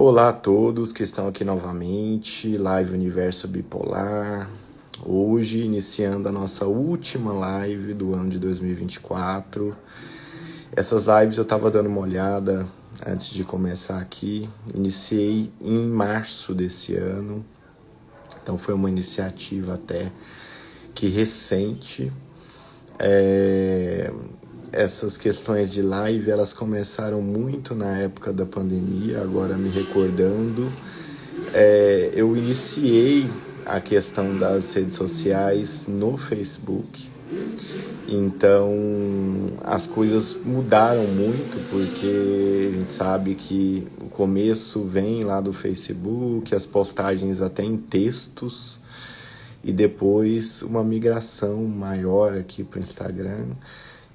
Olá a todos que estão aqui novamente, Live Universo Bipolar. Hoje, iniciando a nossa última live do ano de 2024. Essas lives eu estava dando uma olhada antes de começar aqui. Iniciei em março desse ano, então foi uma iniciativa até que recente. Essas questões de live, elas começaram muito na época da pandemia, agora me recordando. Eu iniciei a questão das redes sociais no Facebook, então as coisas mudaram muito, porque a gente sabe que o começo vem lá do Facebook, as postagens até em textos, e depois uma migração maior aqui para o Instagram,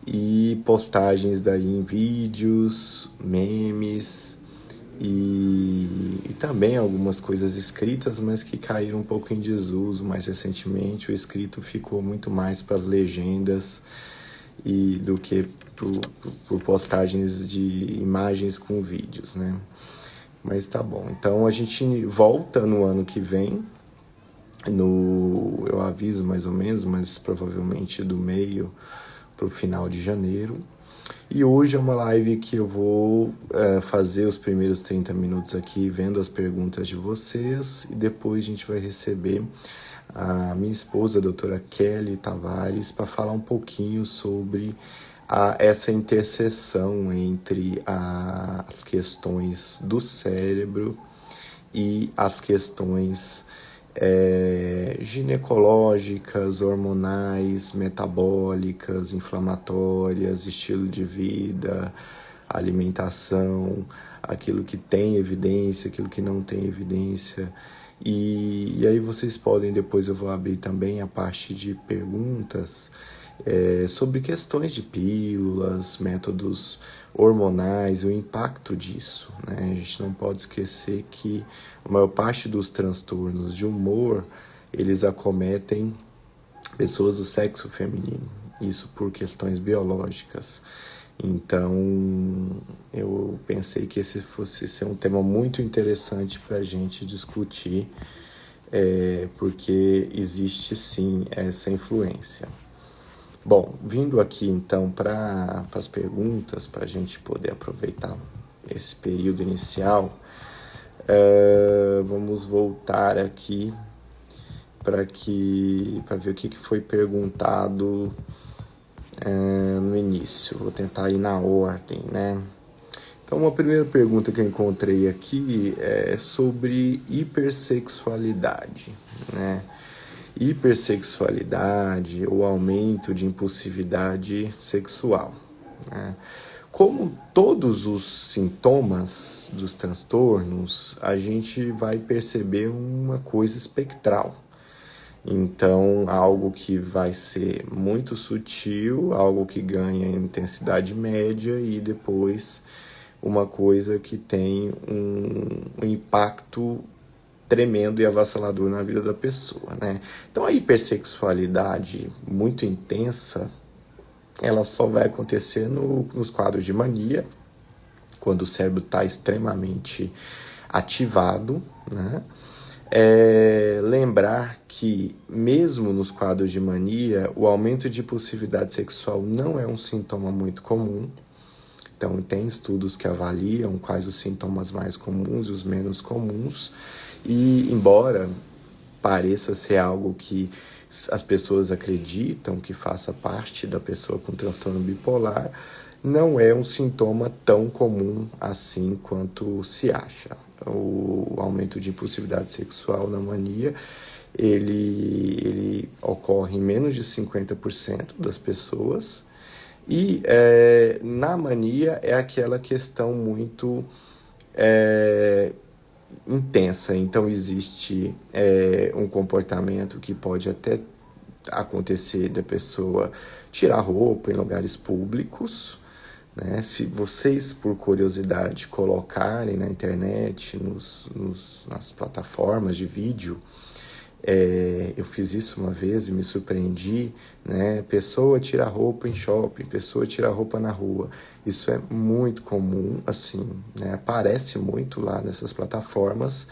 e postagens daí em vídeos, memes e também algumas coisas escritas, mas que caíram um pouco em desuso mais recentemente. O escrito ficou muito mais para as legendas e do que por postagens de imagens com vídeos, né? Mas tá bom. Então a gente volta no ano que vem, eu aviso mais ou menos, mas provavelmente do meio para o final de janeiro. E hoje é uma live que eu vou fazer os primeiros 30 minutos aqui vendo as perguntas de vocês, e depois a gente vai receber a minha esposa, a doutora Kelly Tavares, para falar um pouquinho sobre essa interseção entre as questões do cérebro e as questões ginecológicas, hormonais, metabólicas, inflamatórias, estilo de vida, alimentação, aquilo que tem evidência, aquilo que não tem evidência. E aí vocês podem, depois eu vou abrir também a parte de perguntas sobre questões de pílulas, métodos hormonais, o impacto disso, né? A gente não pode esquecer que a maior parte dos transtornos de humor, eles acometem pessoas do sexo feminino, isso por questões biológicas. Então, eu pensei que esse fosse ser um tema muito interessante para a gente discutir, porque existe sim essa influência. Bom, vindo aqui então para as perguntas, para a gente poder aproveitar esse período inicial, vamos voltar aqui para ver o que foi perguntado no início. Vou tentar ir na ordem, né? Então, uma primeira pergunta que eu encontrei aqui é sobre hipersexualidade, né? Hipersexualidade ou aumento de impulsividade sexual, né? Como todos os sintomas dos transtornos, a gente vai perceber uma coisa espectral. Então, algo que vai ser muito sutil, algo que ganha intensidade média, e depois uma coisa que tem um impacto tremendo e avassalador na vida da pessoa, né? Então, a hipersexualidade muito intensa, ela só vai acontecer nos quadros de mania, quando o cérebro está extremamente ativado, né? Lembrar que, mesmo nos quadros de mania, o aumento de impulsividade sexual não é um sintoma muito comum. Então, tem estudos que avaliam quais os sintomas mais comuns e os menos comuns. E, embora pareça ser algo que as pessoas acreditam que faça parte da pessoa com transtorno bipolar, não é um sintoma tão comum assim quanto se acha. O aumento de impulsividade sexual na mania, ele ocorre em menos de 50% das pessoas. E na mania é aquela questão muito intensa. Então existe um comportamento que pode até acontecer da pessoa tirar roupa em lugares públicos, né? Se vocês, por curiosidade, colocarem na internet, nas plataformas de vídeo, Eu fiz isso uma vez e me surpreendi, né? Pessoa tira roupa em shopping, pessoa tira roupa na rua. Isso é muito comum, assim, né? Aparece muito lá nessas plataformas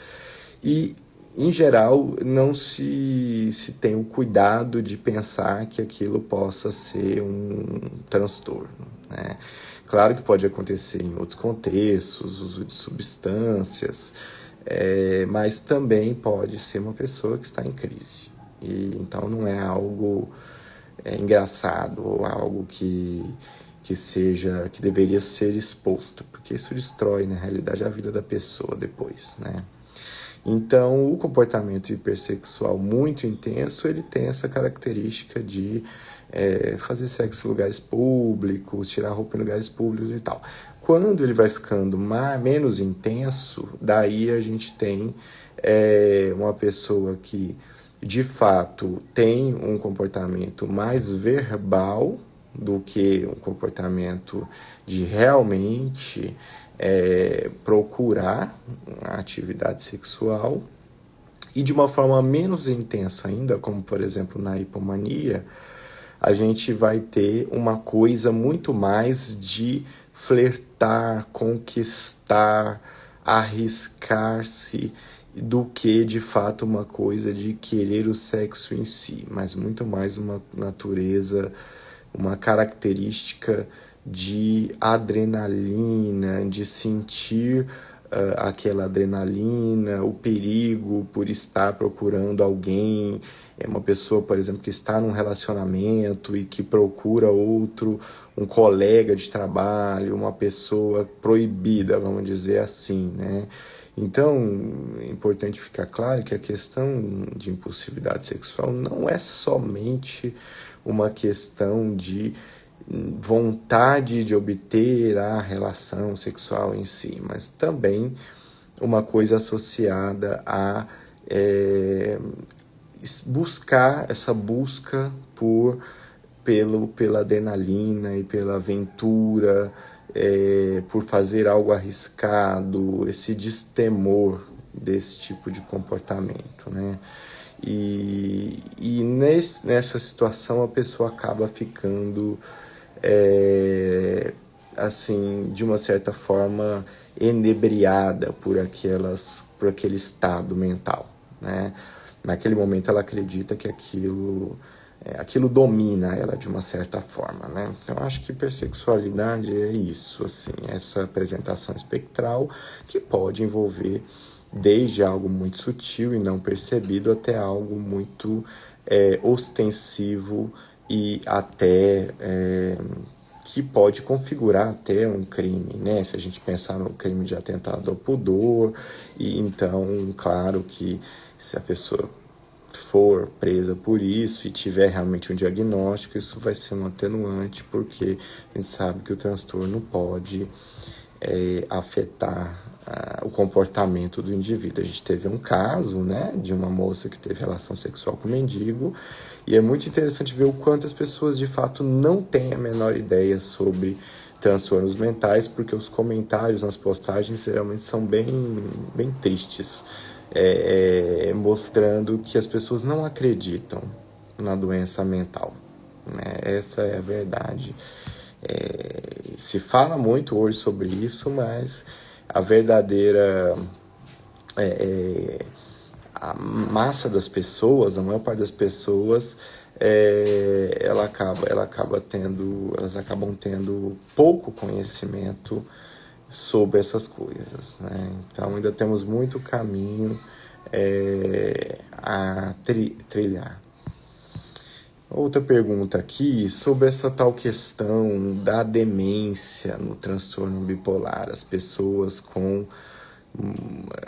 e, em geral, não se tem o cuidado de pensar que aquilo possa ser um transtorno, né? Claro que pode acontecer em outros contextos, uso de substâncias, mas também pode ser uma pessoa que está em crise. E então não é algo engraçado ou algo que deveria ser exposto, porque isso destrói, na realidade, a vida da pessoa depois, né? Então, o comportamento hipersexual muito intenso, ele tem essa característica de fazer sexo em lugares públicos, tirar roupa em lugares públicos e tal. Quando ele vai ficando menos intenso, daí a gente tem uma pessoa que, de fato, tem um comportamento mais verbal do que um comportamento de realmente procurar a atividade sexual, e de uma forma menos intensa ainda, como por exemplo na hipomania, a gente vai ter uma coisa muito mais de flertar, conquistar, arriscar-se, do que de fato uma coisa de querer o sexo em si, mas muito mais uma natureza, uma característica de adrenalina, de sentir aquela adrenalina, o perigo por estar procurando alguém. É uma pessoa, por exemplo, que está num relacionamento e que procura outro, um colega de trabalho, uma pessoa proibida, vamos dizer assim, né? Então, é importante ficar claro que a questão de impulsividade sexual não é somente uma questão de vontade de obter a relação sexual em si, mas também uma coisa associada a buscar essa busca pela adrenalina e pela aventura, por fazer algo arriscado, esse destemor desse tipo de comportamento, né? E nessa situação a pessoa acaba ficando assim, de uma certa forma enebriada por aquele estado mental, né? Naquele momento ela acredita que aquilo domina ela de uma certa forma, né? Então acho que hipersexualidade é isso, assim, essa apresentação espectral que pode envolver desde algo muito sutil e não percebido até algo muito ostensivo e até que pode configurar até um crime, né? Se a gente pensar no crime de atentado ao pudor, e então, claro que se a pessoa for presa por isso e tiver realmente um diagnóstico, isso vai ser um atenuante, porque a gente sabe que o transtorno pode afetar o comportamento do indivíduo. A gente teve um caso, né, de uma moça que teve relação sexual com um mendigo, e é muito interessante ver o quanto as pessoas de fato não têm a menor ideia sobre transtornos mentais, porque os comentários nas postagens geralmente são bem tristes, mostrando que as pessoas não acreditam na doença mental, né? Essa é a verdade. Se fala muito hoje sobre isso, mas a verdadeira a massa das pessoas, a maior parte das pessoas, elas acabam tendo pouco conhecimento sobre essas coisas, né? Então ainda temos muito caminho a trilhar. Outra pergunta aqui sobre essa tal questão da demência no transtorno bipolar. As pessoas com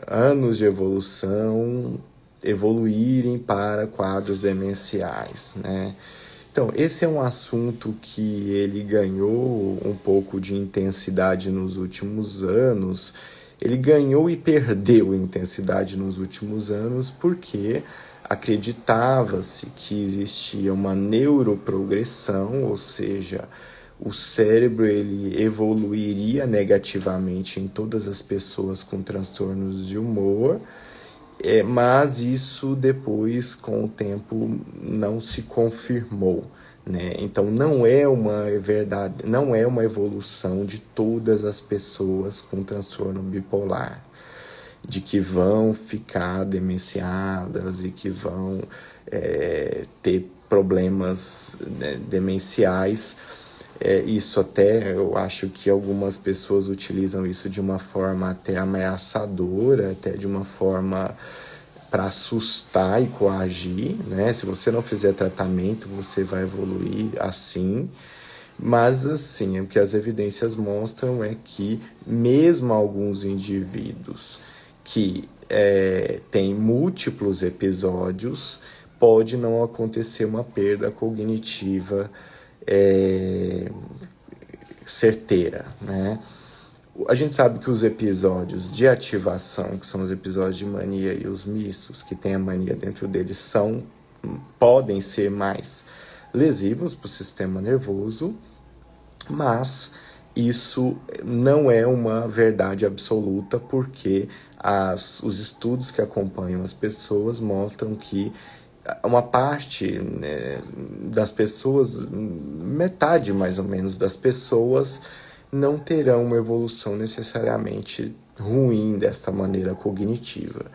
anos de evolução evoluírem para quadros demenciais, né? Então, esse é um assunto que ele ganhou um pouco de intensidade nos últimos anos. Ele ganhou e perdeu intensidade nos últimos anos porque acreditava-se que existia uma neuroprogressão, ou seja, o cérebro ele evoluiria negativamente em todas as pessoas com transtornos de humor, Mas isso depois, com o tempo, não se confirmou, né? Então não é uma verdade, não é uma evolução de todas as pessoas com transtorno bipolar, de que vão ficar demenciadas e que vão ter problemas, né, demenciais. Isso até, eu acho que algumas pessoas utilizam isso de uma forma até ameaçadora, até de uma forma para assustar e coagir, né? Se você não fizer tratamento, você vai evoluir assim. Mas, assim, o que as evidências mostram é que mesmo alguns indivíduos que têm múltiplos episódios, pode não acontecer uma perda cognitiva certeira, né? A gente sabe que os episódios de ativação, que são os episódios de mania, e os mistos, que tem a mania dentro deles, podem ser mais lesivos para o sistema nervoso, mas isso não é uma verdade absoluta, porque os estudos que acompanham as pessoas mostram que uma parte, né, das pessoas, metade mais ou menos das pessoas, não terão uma evolução necessariamente ruim desta maneira cognitiva.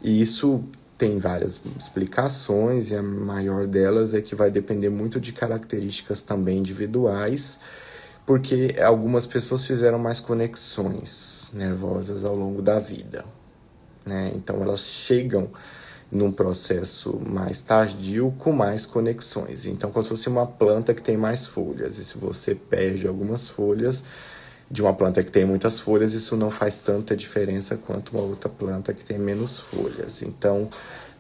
E isso tem várias explicações, e a maior delas é que vai depender muito de características também individuais, porque algumas pessoas fizeram mais conexões nervosas ao longo da vida, né? Então elas chegam num processo mais tardio com mais conexões. Então, como se fosse uma planta que tem mais folhas, e se você perde algumas folhas de uma planta que tem muitas folhas, isso não faz tanta diferença quanto uma outra planta que tem menos folhas. Então,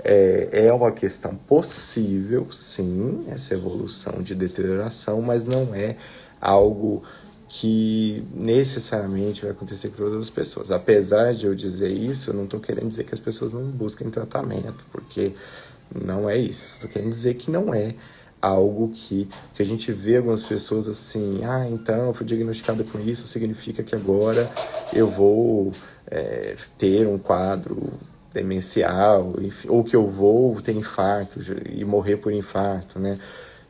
é uma questão possível, sim, essa evolução de deterioração, mas não é algo que necessariamente vai acontecer com todas as pessoas. Apesar de eu dizer isso, eu não estou querendo dizer que as pessoas não busquem tratamento, porque não é isso. Estou querendo dizer que não é algo que a gente vê algumas pessoas assim, então eu fui diagnosticada com isso, significa que agora eu vou ter um quadro demencial, enfim, ou que eu vou ter infarto e morrer por infarto, né?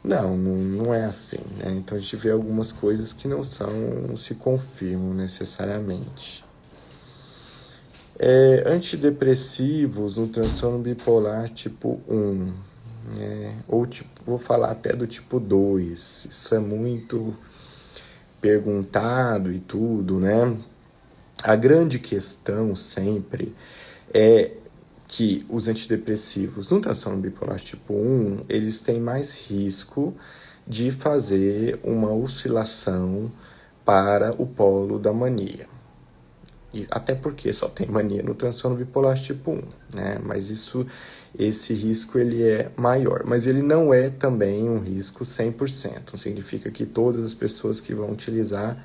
Não é assim, né? Então a gente vê algumas coisas que não se confirmam necessariamente. Antidepressivos no transtorno bipolar tipo 1, ou vou falar até do tipo 2, isso é muito perguntado e tudo, né? A grande questão sempre é que os antidepressivos no transtorno bipolar tipo 1, eles têm mais risco de fazer uma oscilação para o polo da mania. E até porque só tem mania no transtorno bipolar tipo 1, né? Mas esse risco ele é maior. Mas ele não é também um risco 100%. Não significa que todas as pessoas que vão utilizar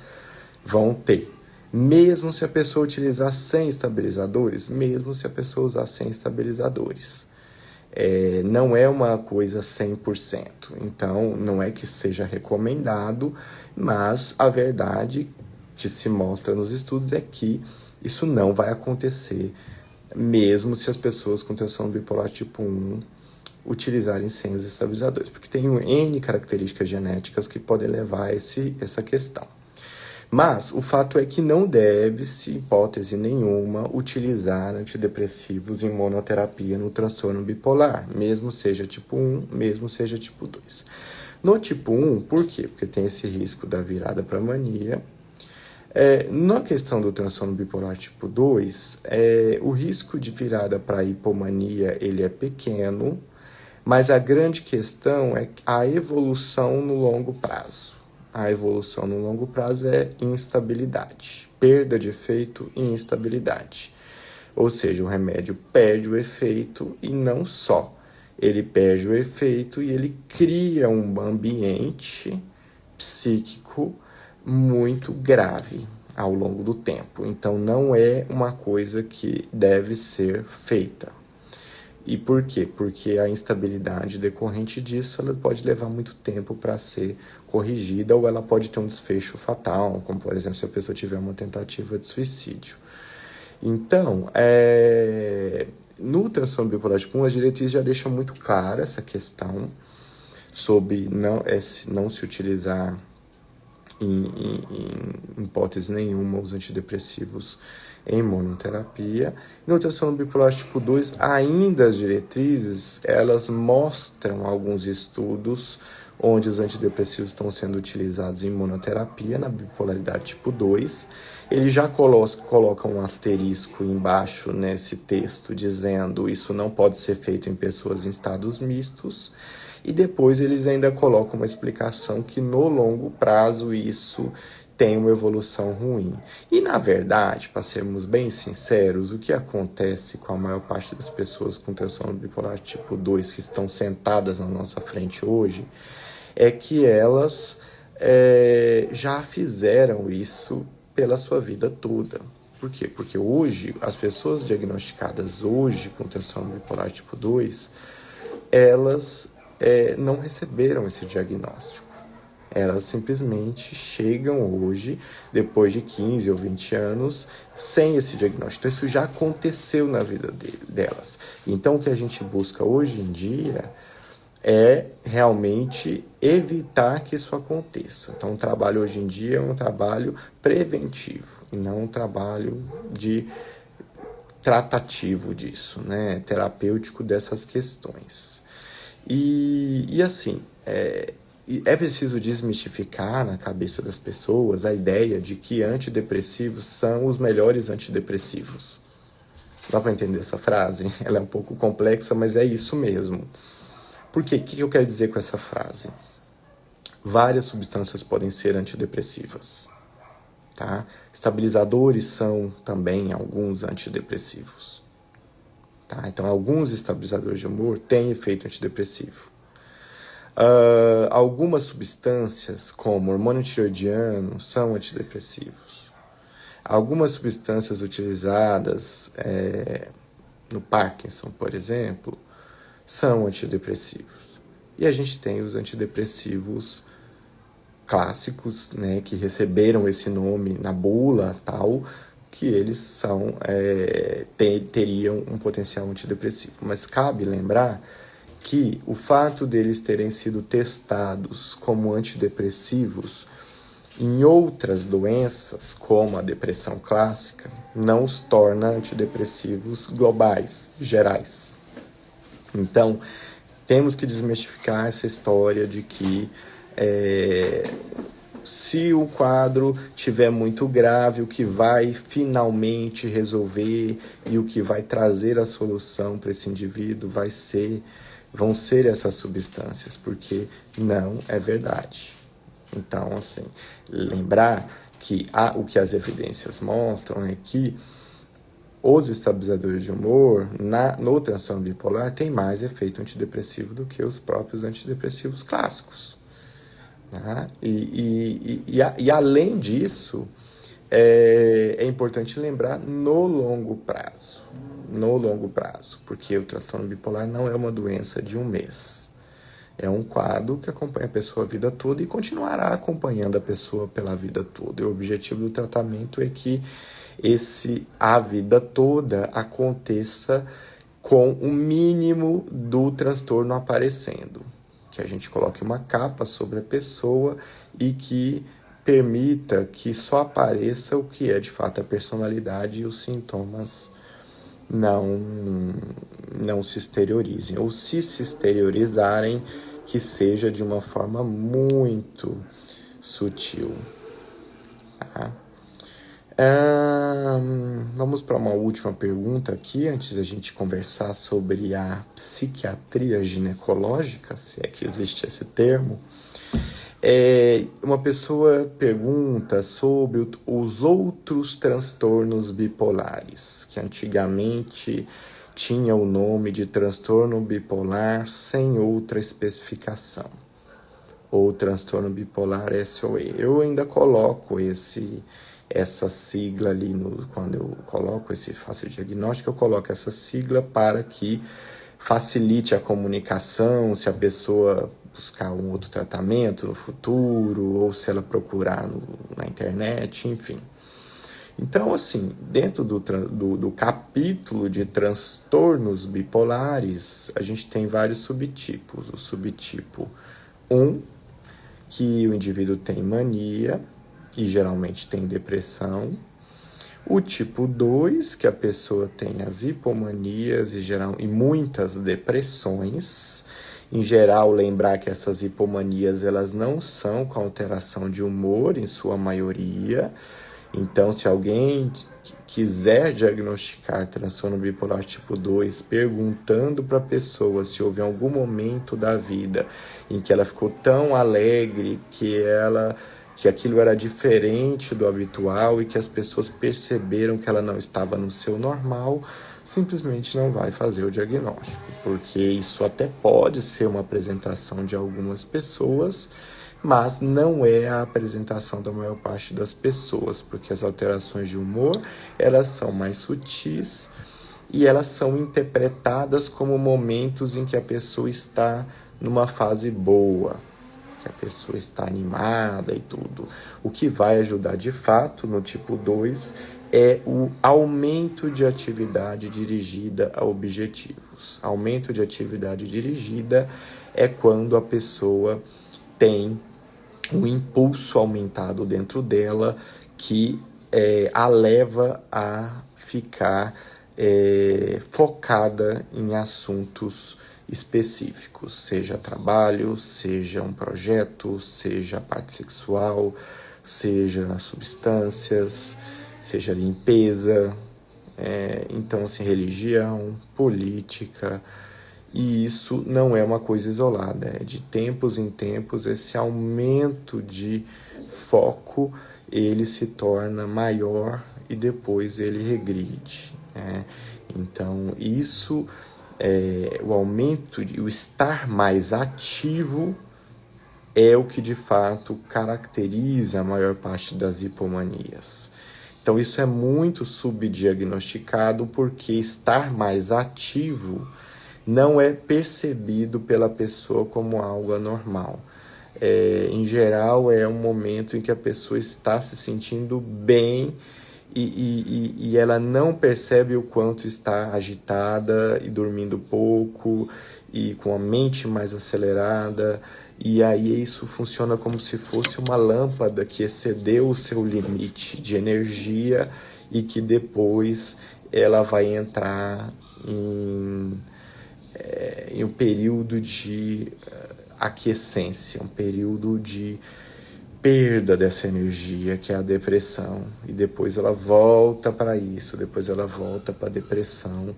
vão ter. Mesmo se a pessoa utilizar 100 estabilizadores, mesmo se a pessoa usar 100 estabilizadores. Não é uma coisa 100%. Então, não é que seja recomendado, mas a verdade que se mostra nos estudos é que isso não vai acontecer, mesmo se as pessoas com transtorno bipolar tipo 1 utilizarem 100 os estabilizadores, porque tem N características genéticas que podem levar a essa questão. Mas o fato é que não deve-se, hipótese nenhuma, utilizar antidepressivos em monoterapia no transtorno bipolar, mesmo seja tipo 1, mesmo seja tipo 2. No tipo 1, por quê? Porque tem esse risco da virada para mania. Na questão do transtorno bipolar tipo 2, o risco de virada para hipomania ele é pequeno, mas a grande questão é a evolução no longo prazo. A evolução no longo prazo é instabilidade, perda de efeito e instabilidade. Ou seja, o remédio perde o efeito e não só. Ele perde o efeito e ele cria um ambiente psíquico muito grave ao longo do tempo. Então, não é uma coisa que deve ser feita. E por quê? Porque a instabilidade decorrente disso ela pode levar muito tempo para ser corrigida, ou ela pode ter um desfecho fatal, como por exemplo se a pessoa tiver uma tentativa de suicídio. Então, no transtorno bipolar tipo 1, as diretrizes já deixam muito clara essa questão sobre não se utilizar em hipótese nenhuma os antidepressivos em monoterapia. No transtorno bipolar tipo 2, ainda as diretrizes, elas mostram alguns estudos onde os antidepressivos estão sendo utilizados em monoterapia na bipolaridade tipo 2. Eles já colocam um asterisco embaixo nesse texto dizendo isso não pode ser feito em pessoas em estados mistos. E depois eles ainda colocam uma explicação que no longo prazo isso tem uma evolução ruim. E na verdade, para sermos bem sinceros, o que acontece com a maior parte das pessoas com transtorno bipolar tipo 2 que estão sentadas na nossa frente hoje é que elas já fizeram isso pela sua vida toda. Por quê? Porque hoje, as pessoas diagnosticadas hoje com transtorno bipolar tipo 2, elas não receberam esse diagnóstico. Elas simplesmente chegam hoje, depois de 15 ou 20 anos, sem esse diagnóstico. Então, isso já aconteceu na vida delas. Então, o que a gente busca hoje em dia é realmente evitar que isso aconteça. Então, o trabalho hoje em dia é um trabalho preventivo, e não um trabalho de tratativo disso, né? Terapêutico dessas questões. E assim, é preciso desmistificar na cabeça das pessoas a ideia de que antidepressivos são os melhores antidepressivos. Dá para entender essa frase? Ela é um pouco complexa, mas é isso mesmo. Por quê? O que eu quero dizer com essa frase? Várias substâncias podem ser antidepressivas. Tá? Estabilizadores são também alguns antidepressivos. Tá? Então, alguns estabilizadores de humor têm efeito antidepressivo. Algumas substâncias, como hormônio tiroidiano, são antidepressivos. Algumas substâncias utilizadas no Parkinson, por exemplo, são antidepressivos. E a gente tem os antidepressivos clássicos, né, que receberam esse nome na bula, tal, que eles teriam um potencial antidepressivo. Mas cabe lembrar que o fato deles terem sido testados como antidepressivos em outras doenças, como a depressão clássica, não os torna antidepressivos globais, gerais. Então, temos que desmistificar essa história de que se o quadro tiver muito grave, o que vai finalmente resolver e o que vai trazer a solução para esse indivíduo vão ser essas substâncias, porque não é verdade. Então, assim, lembrar que o que as evidências mostram é que os estabilizadores de humor no transtorno bipolar têm mais efeito antidepressivo do que os próprios antidepressivos clássicos. Tá? E além disso, é importante lembrar no longo prazo, porque o transtorno bipolar não é uma doença de um mês. É um quadro que acompanha a pessoa a vida toda e continuará acompanhando a pessoa pela vida toda. E o objetivo do tratamento é que a vida toda aconteça com o mínimo do transtorno aparecendo. Que a gente coloque uma capa sobre a pessoa e que permita que só apareça o que é de fato a personalidade e os sintomas não se exteriorizem. Ou se exteriorizarem, que seja de uma forma muito sutil. Tá? Vamos para uma última pergunta aqui, antes da gente conversar sobre a psiquiatria ginecológica, se é que existe esse termo. Uma pessoa pergunta sobre os outros transtornos bipolares, que antigamente tinha o nome de transtorno bipolar sem outra especificação, ou transtorno bipolar SOE. Eu ainda coloco essa sigla ali, quando eu faço o diagnóstico, eu coloco essa sigla para que facilite a comunicação, se a pessoa buscar um outro tratamento no futuro, ou se ela procurar na internet, enfim. Então, assim, dentro do capítulo de transtornos bipolares, a gente tem vários subtipos. O subtipo 1, que o indivíduo tem mania e geralmente tem depressão. O tipo 2, que a pessoa tem as hipomanias e muitas depressões. Em geral, lembrar que essas hipomanias elas não são com alteração de humor, em sua maioria. Então, se alguém quiser diagnosticar transtorno bipolar tipo 2, perguntando para a pessoa se houve algum momento da vida em que ela ficou tão alegre que aquilo era diferente do habitual e que as pessoas perceberam que ela não estava no seu normal, simplesmente não vai fazer o diagnóstico, porque isso até pode ser uma apresentação de algumas pessoas, mas não é a apresentação da maior parte das pessoas, porque as alterações de humor, elas são mais sutis e elas são interpretadas como momentos em que a pessoa está numa fase boa, que a pessoa está animada e tudo. O que vai ajudar de fato no tipo 2 é o aumento de atividade dirigida a objetivos. Aumento de atividade dirigida é quando a pessoa tem um impulso aumentado dentro dela que a leva a ficar focada em assuntos específicos, seja trabalho, seja um projeto, seja a parte sexual, seja substâncias, seja limpeza, então assim, religião, política. E isso não é uma coisa isolada, de tempos em tempos esse aumento de foco ele se torna maior e depois ele regride. Então isso, o aumento, o estar mais ativo é o que de fato caracteriza a maior parte das hipomanias. Então isso é muito subdiagnosticado porque estar mais ativo não é percebido pela pessoa como algo anormal. Em geral, é um momento em que a pessoa está se sentindo bem e ela não percebe o quanto está agitada e dormindo pouco e com a mente mais acelerada. E aí isso funciona como se fosse uma lâmpada que excedeu o seu limite de energia e que depois ela vai entrar em um período de aquiescência, um período de perda dessa energia, que é a depressão. E depois ela volta para isso, depois ela volta para a depressão.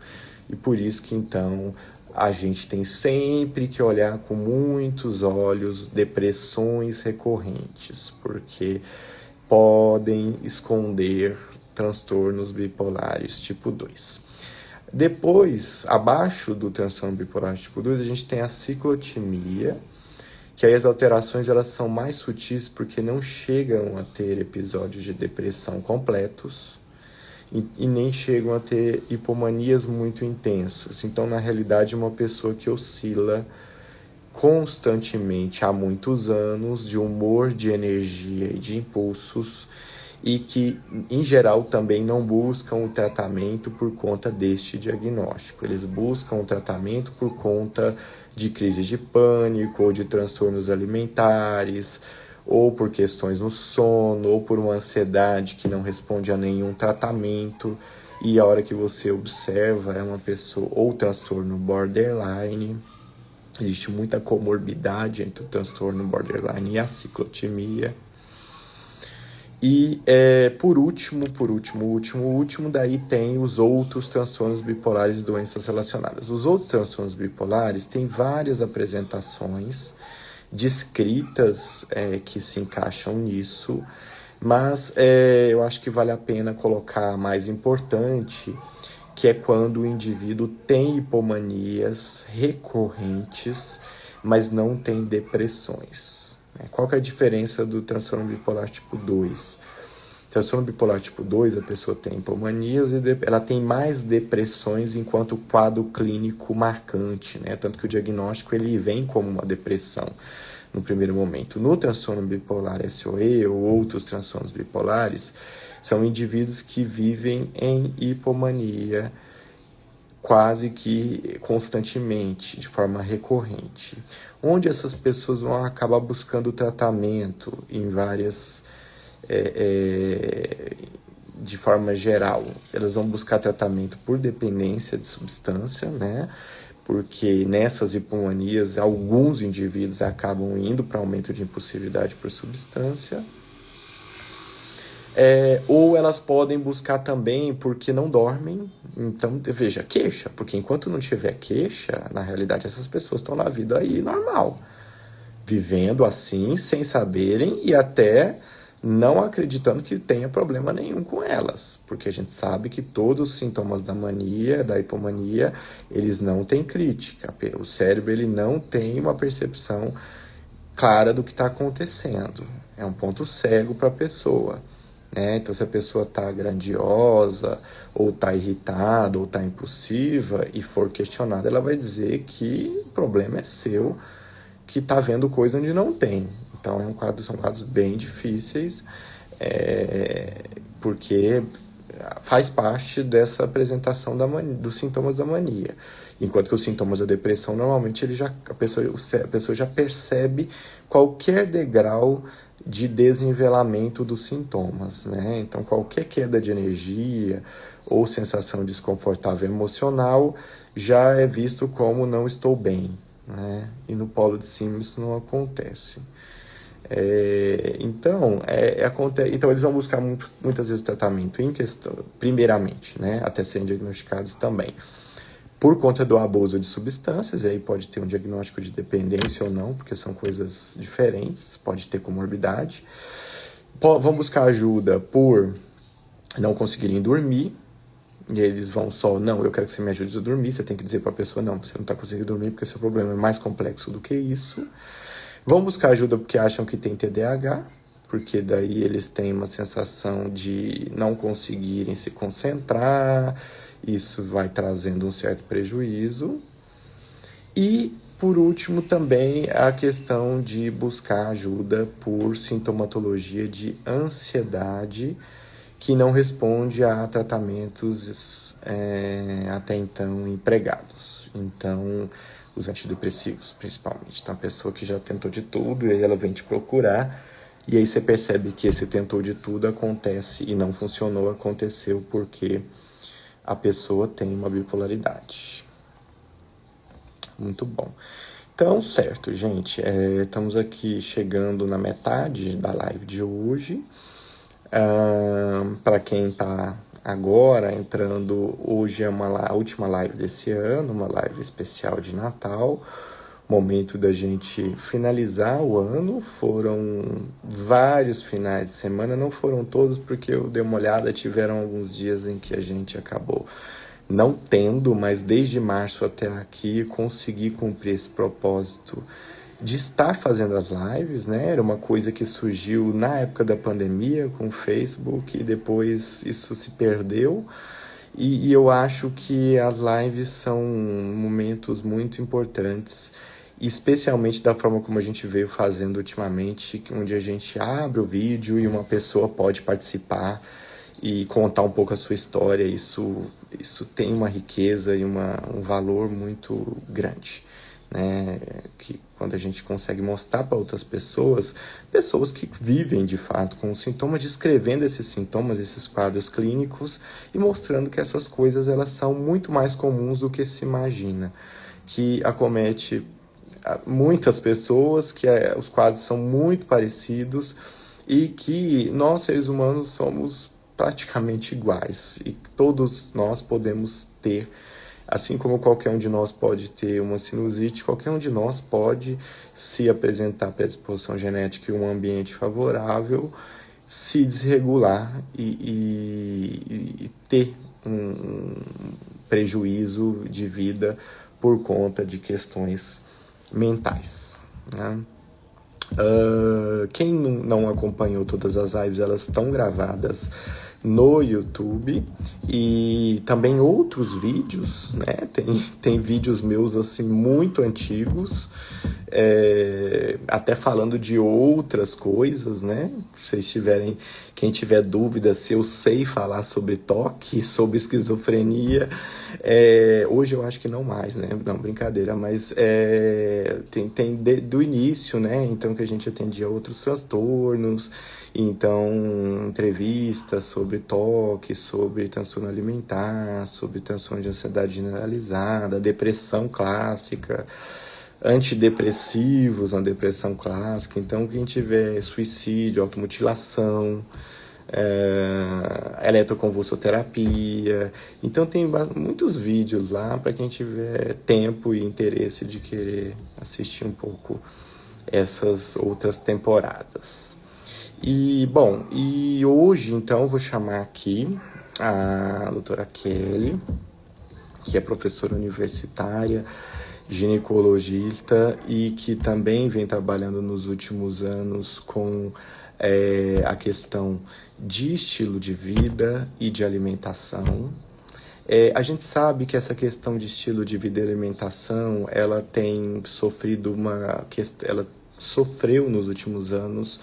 E por isso que então a gente tem sempre que olhar com muitos olhos depressões recorrentes, porque podem esconder transtornos bipolares tipo 2. Depois, abaixo do transtorno bipolar tipo 2, a gente tem a ciclotimia, que aí as alterações elas são mais sutis porque não chegam a ter episódios de depressão completos e nem chegam a ter hipomanias muito intensos. Então, na realidade, uma pessoa que oscila constantemente há muitos anos de humor, de energia e de impulsos e que, em geral, também não buscam o tratamento por conta deste diagnóstico. Eles buscam o tratamento por conta de crises de pânico ou de transtornos alimentares, ou por questões no sono, ou por uma ansiedade que não responde a nenhum tratamento. E a hora que você observa é uma pessoa ou transtorno borderline. Existe muita comorbidade entre o transtorno borderline e a ciclotimia. E por último, daí tem os outros transtornos bipolares e doenças relacionadas. Os outros transtornos bipolares têm várias apresentações descritas que se encaixam nisso, mas eu acho que vale a pena colocar a mais importante, que é quando o indivíduo tem hipomanias recorrentes, mas não tem depressões. Qual que é a diferença do transtorno bipolar tipo 2? Transtorno bipolar tipo 2, a pessoa tem hipomanias e ela tem mais depressões enquanto quadro clínico marcante, Tanto que o diagnóstico ele vem como uma depressão no primeiro momento. No transtorno bipolar SOE ou outros transtornos bipolares, São indivíduos que vivem em hipomania quase que constantemente, de forma recorrente, onde essas pessoas vão acabar buscando tratamento em várias, de forma geral, elas vão buscar tratamento por dependência de substância, né? Porque nessas hipomanias, alguns indivíduos acabam indo para aumento de impulsividade por substância, ou elas podem buscar também porque não dormem. Então, veja, queixa, porque enquanto não tiver queixa, na realidade essas pessoas estão na vida aí normal, vivendo assim, sem saberem e até não acreditando que tenha problema nenhum com elas, porque a gente sabe que todos os sintomas da mania, da hipomania, eles não têm crítica, o cérebro ele não tem uma percepção clara do que está acontecendo, é um ponto cego para a pessoa. Então, se a pessoa está grandiosa, ou está irritada, ou está impulsiva, e for questionada, ela vai dizer que o problema é seu, que está vendo coisa onde não tem. Então, são quadros bem difíceis, porque faz parte dessa apresentação dos sintomas da mania. Enquanto que os sintomas da depressão, normalmente, a pessoa já percebe qualquer degrau de desnivelamento dos sintomas, né? Então, qualquer queda de energia ou sensação desconfortável emocional já é visto como não estou bem, né? E no polo de cima isso não acontece. Então eles vão buscar muitas vezes tratamento em questão, primeiramente, né? Até serem diagnosticados também. Por conta do abuso de substâncias, e aí pode ter um diagnóstico de dependência ou não, porque são coisas diferentes, pode ter comorbidade. Vão buscar ajuda por não conseguirem dormir, e eles vão não, eu quero que você me ajude a dormir, você tem que dizer para a pessoa, não, você não está conseguindo dormir porque seu problema é mais complexo do que isso. Vão buscar ajuda porque acham que tem TDAH, porque daí eles têm uma sensação de não conseguirem se concentrar, isso vai trazendo um certo prejuízo. E, por último, também a questão de buscar ajuda por sintomatologia de ansiedade, que não responde a tratamentos até então empregados. Então, os antidepressivos, principalmente. Então, a pessoa que já tentou de tudo, e aí ela vem te procurar, e aí você percebe que esse tentou de tudo acontece e não funcionou, aconteceu porque a pessoa tem uma bipolaridade. Muito bom. Então, certo, gente, estamos aqui chegando na metade da live de hoje. Para quem está agora entrando, hoje é a última live desse ano, uma live especial de Natal, momento da gente finalizar o ano. Foram vários finais de semana, não foram todos porque eu dei uma olhada, tiveram alguns dias em que a gente acabou não tendo, mas desde março até aqui consegui cumprir esse propósito de estar fazendo as lives, né? Era uma coisa que surgiu na época da pandemia com o Facebook e depois isso se perdeu. E eu acho que as lives são momentos muito importantes, especialmente da forma como a gente veio fazendo ultimamente, onde a gente abre o vídeo e uma pessoa pode participar e contar um pouco a sua história. Isso tem uma riqueza e um valor muito grande, né? Que quando a gente consegue mostrar para outras pessoas que vivem de fato com os sintomas, descrevendo esses sintomas, esses quadros clínicos e mostrando que essas coisas elas são muito mais comuns do que se imagina, que acomete muitas pessoas, que os quadros são muito parecidos e que nós seres humanos somos praticamente iguais e todos nós podemos ter, assim como qualquer um de nós pode ter uma sinusite, qualquer um de nós pode se apresentar predisposição genética e um ambiente favorável, se desregular e ter um prejuízo de vida por conta de questões mentais, né? Quem não acompanhou todas as lives, elas estão gravadas no YouTube e também outros vídeos, né? Tem vídeos meus assim muito antigos, até falando de outras coisas, né? Se vocês tiverem, quem tiver dúvida se eu sei falar sobre toque, sobre esquizofrenia, hoje eu acho que não mais, né? Não, brincadeira, mas tem do início, né? Então que a gente atendia outros transtornos, então entrevistas sobre toque, sobre transtorno alimentar, sobre transtorno de ansiedade generalizada, depressão clássica, antidepressivos, uma depressão clássica. Então quem tiver suicídio, automutilação, eletroconvulsoterapia. Então tem muitos vídeos lá para quem tiver tempo e interesse de querer assistir um pouco essas outras temporadas. E bom, e hoje então eu vou chamar aqui a doutora Kelly, que é professora universitária, ginecologista e que também vem trabalhando nos últimos anos com a questão de estilo de vida e de alimentação. A gente sabe que essa questão de estilo de vida e alimentação, ela tem sofrido ela sofreu nos últimos anos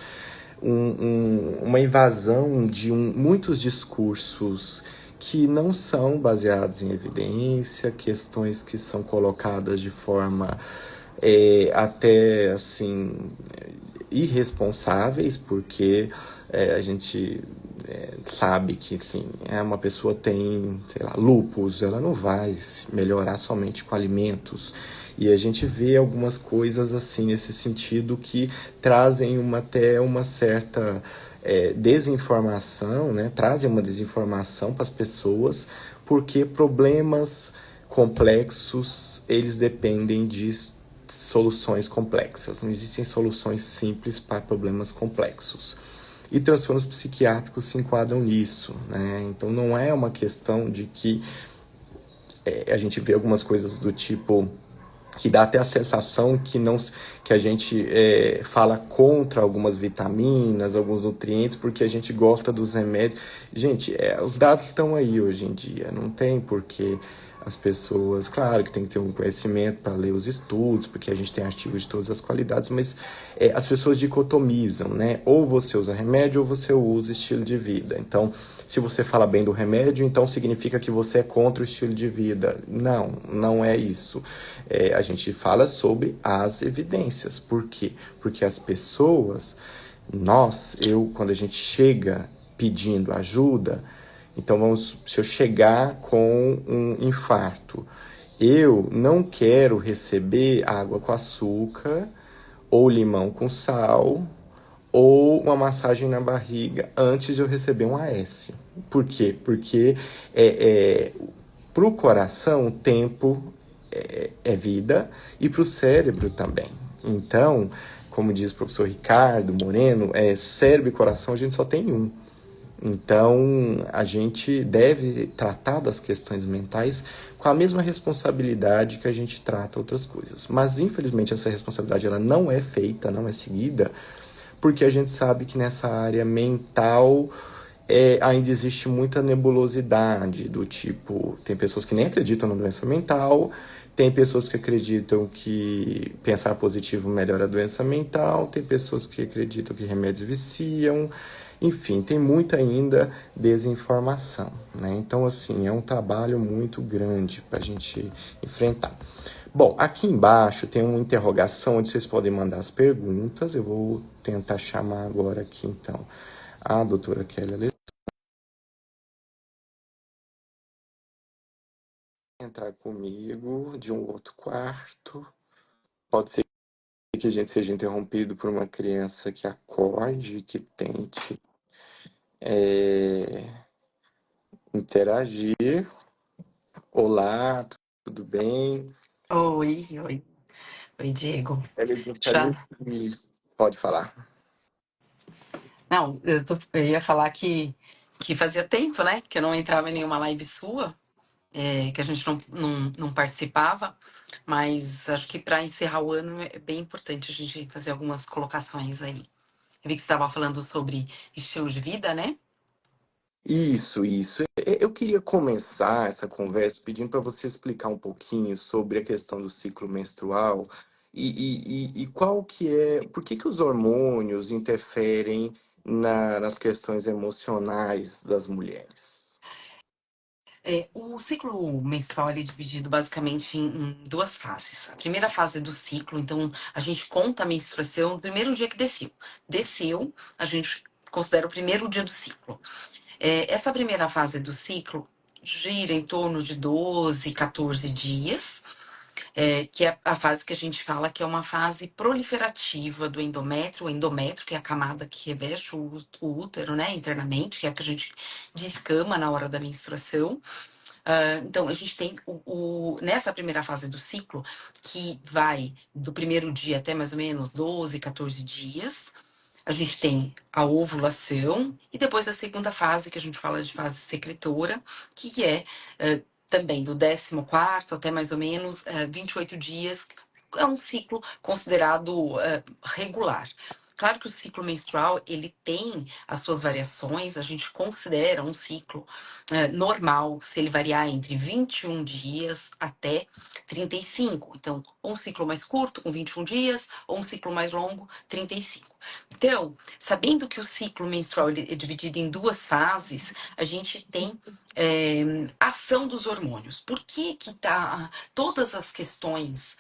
uma invasão de muitos discursos que não são baseados em evidência, questões que são colocadas de forma até assim irresponsáveis, porque a gente sabe que assim, uma pessoa tem, sei lá, lúpus, ela não vai melhorar somente com alimentos. E a gente vê algumas coisas assim nesse sentido que trazem até uma certa desinformação, né? Trazem uma desinformação para as pessoas, porque problemas complexos, eles dependem de soluções complexas. Não existem soluções simples para problemas complexos. E transtornos psiquiátricos se enquadram nisso, né? Então não é uma questão de que a gente vê algumas coisas do tipo que dá até a sensação que a gente fala contra algumas vitaminas, alguns nutrientes, porque a gente gosta dos remédios. Gente, os dados estão aí hoje em dia, não tem porquê as pessoas, claro que tem que ter um conhecimento para ler os estudos, porque a gente tem artigos de todas as qualidades, mas as pessoas dicotomizam, né? Ou você usa remédio ou você usa estilo de vida. Então, se você fala bem do remédio, então significa que você é contra o estilo de vida. Não, não é isso. A gente fala sobre as evidências. Por quê? Porque as pessoas, quando a gente chega pedindo ajuda, então se eu chegar com um infarto, eu não quero receber água com açúcar, ou limão com sal, ou uma massagem na barriga antes de eu receber um AS. Por quê? Porque para o coração, o tempo é vida e para o cérebro também. Então, como diz o professor Ricardo Moreno, cérebro e coração a gente só tem um. Então, a gente deve tratar das questões mentais com a mesma responsabilidade que a gente trata outras coisas. Mas, infelizmente, essa responsabilidade ela não é feita, não é seguida, porque a gente sabe que nessa área mental ainda existe muita nebulosidade, do tipo, tem pessoas que nem acreditam na doença mental, tem pessoas que acreditam que pensar positivo melhora a doença mental, tem pessoas que acreditam que remédios viciam, enfim, tem muita ainda desinformação, né? Então, assim, é um trabalho muito grande para a gente enfrentar. Bom, aqui embaixo tem uma interrogação onde vocês podem mandar as perguntas. Eu vou tentar chamar agora aqui, então, a doutora Kelly Alessandra entrar comigo de um outro quarto. Pode ser que a gente seja interrompido por uma criança que acorde, que tente interagir. Olá, tudo bem? Oi, oi, oi, Diego. Ela gostaria Já. que... Pode falar. Não, eu ia falar que fazia tempo, né? Que eu não entrava em nenhuma live sua, que a gente não participava, mas acho que para encerrar o ano é bem importante a gente fazer algumas colocações aí. Eu vi que você estava falando sobre estilo de vida, né? Isso. Eu queria começar essa conversa pedindo para você explicar um pouquinho sobre a questão do ciclo menstrual e qual que é, por que que os hormônios interferem nas questões emocionais das mulheres? O ciclo menstrual ele é dividido basicamente em duas fases. A primeira fase do ciclo, então a gente conta a menstruação no primeiro dia que desceu. Desceu, a gente considera o primeiro dia do ciclo. Essa primeira fase do ciclo gira em torno de 12, 14 dias, que é a fase que a gente fala que é uma fase proliferativa do endométrio, o endométrio, que é a camada que reveste o útero, né, internamente, que é a que a gente descama na hora da menstruação. Então, a gente tem nessa primeira fase do ciclo, que vai do primeiro dia até mais ou menos 12, 14 dias, a gente tem a ovulação e depois a segunda fase, que a gente fala de fase secretora, que é também do 14º até mais ou menos 28 dias. É um ciclo considerado regular. Claro que o ciclo menstrual, ele tem as suas variações, a gente considera um ciclo normal se ele variar entre 21 dias até 35. Então, ou um ciclo mais curto, com 21 dias, ou um ciclo mais longo, 35. Então, sabendo que o ciclo menstrual ele é dividido em duas fases, a gente tem ação dos hormônios. Por que que todas as questões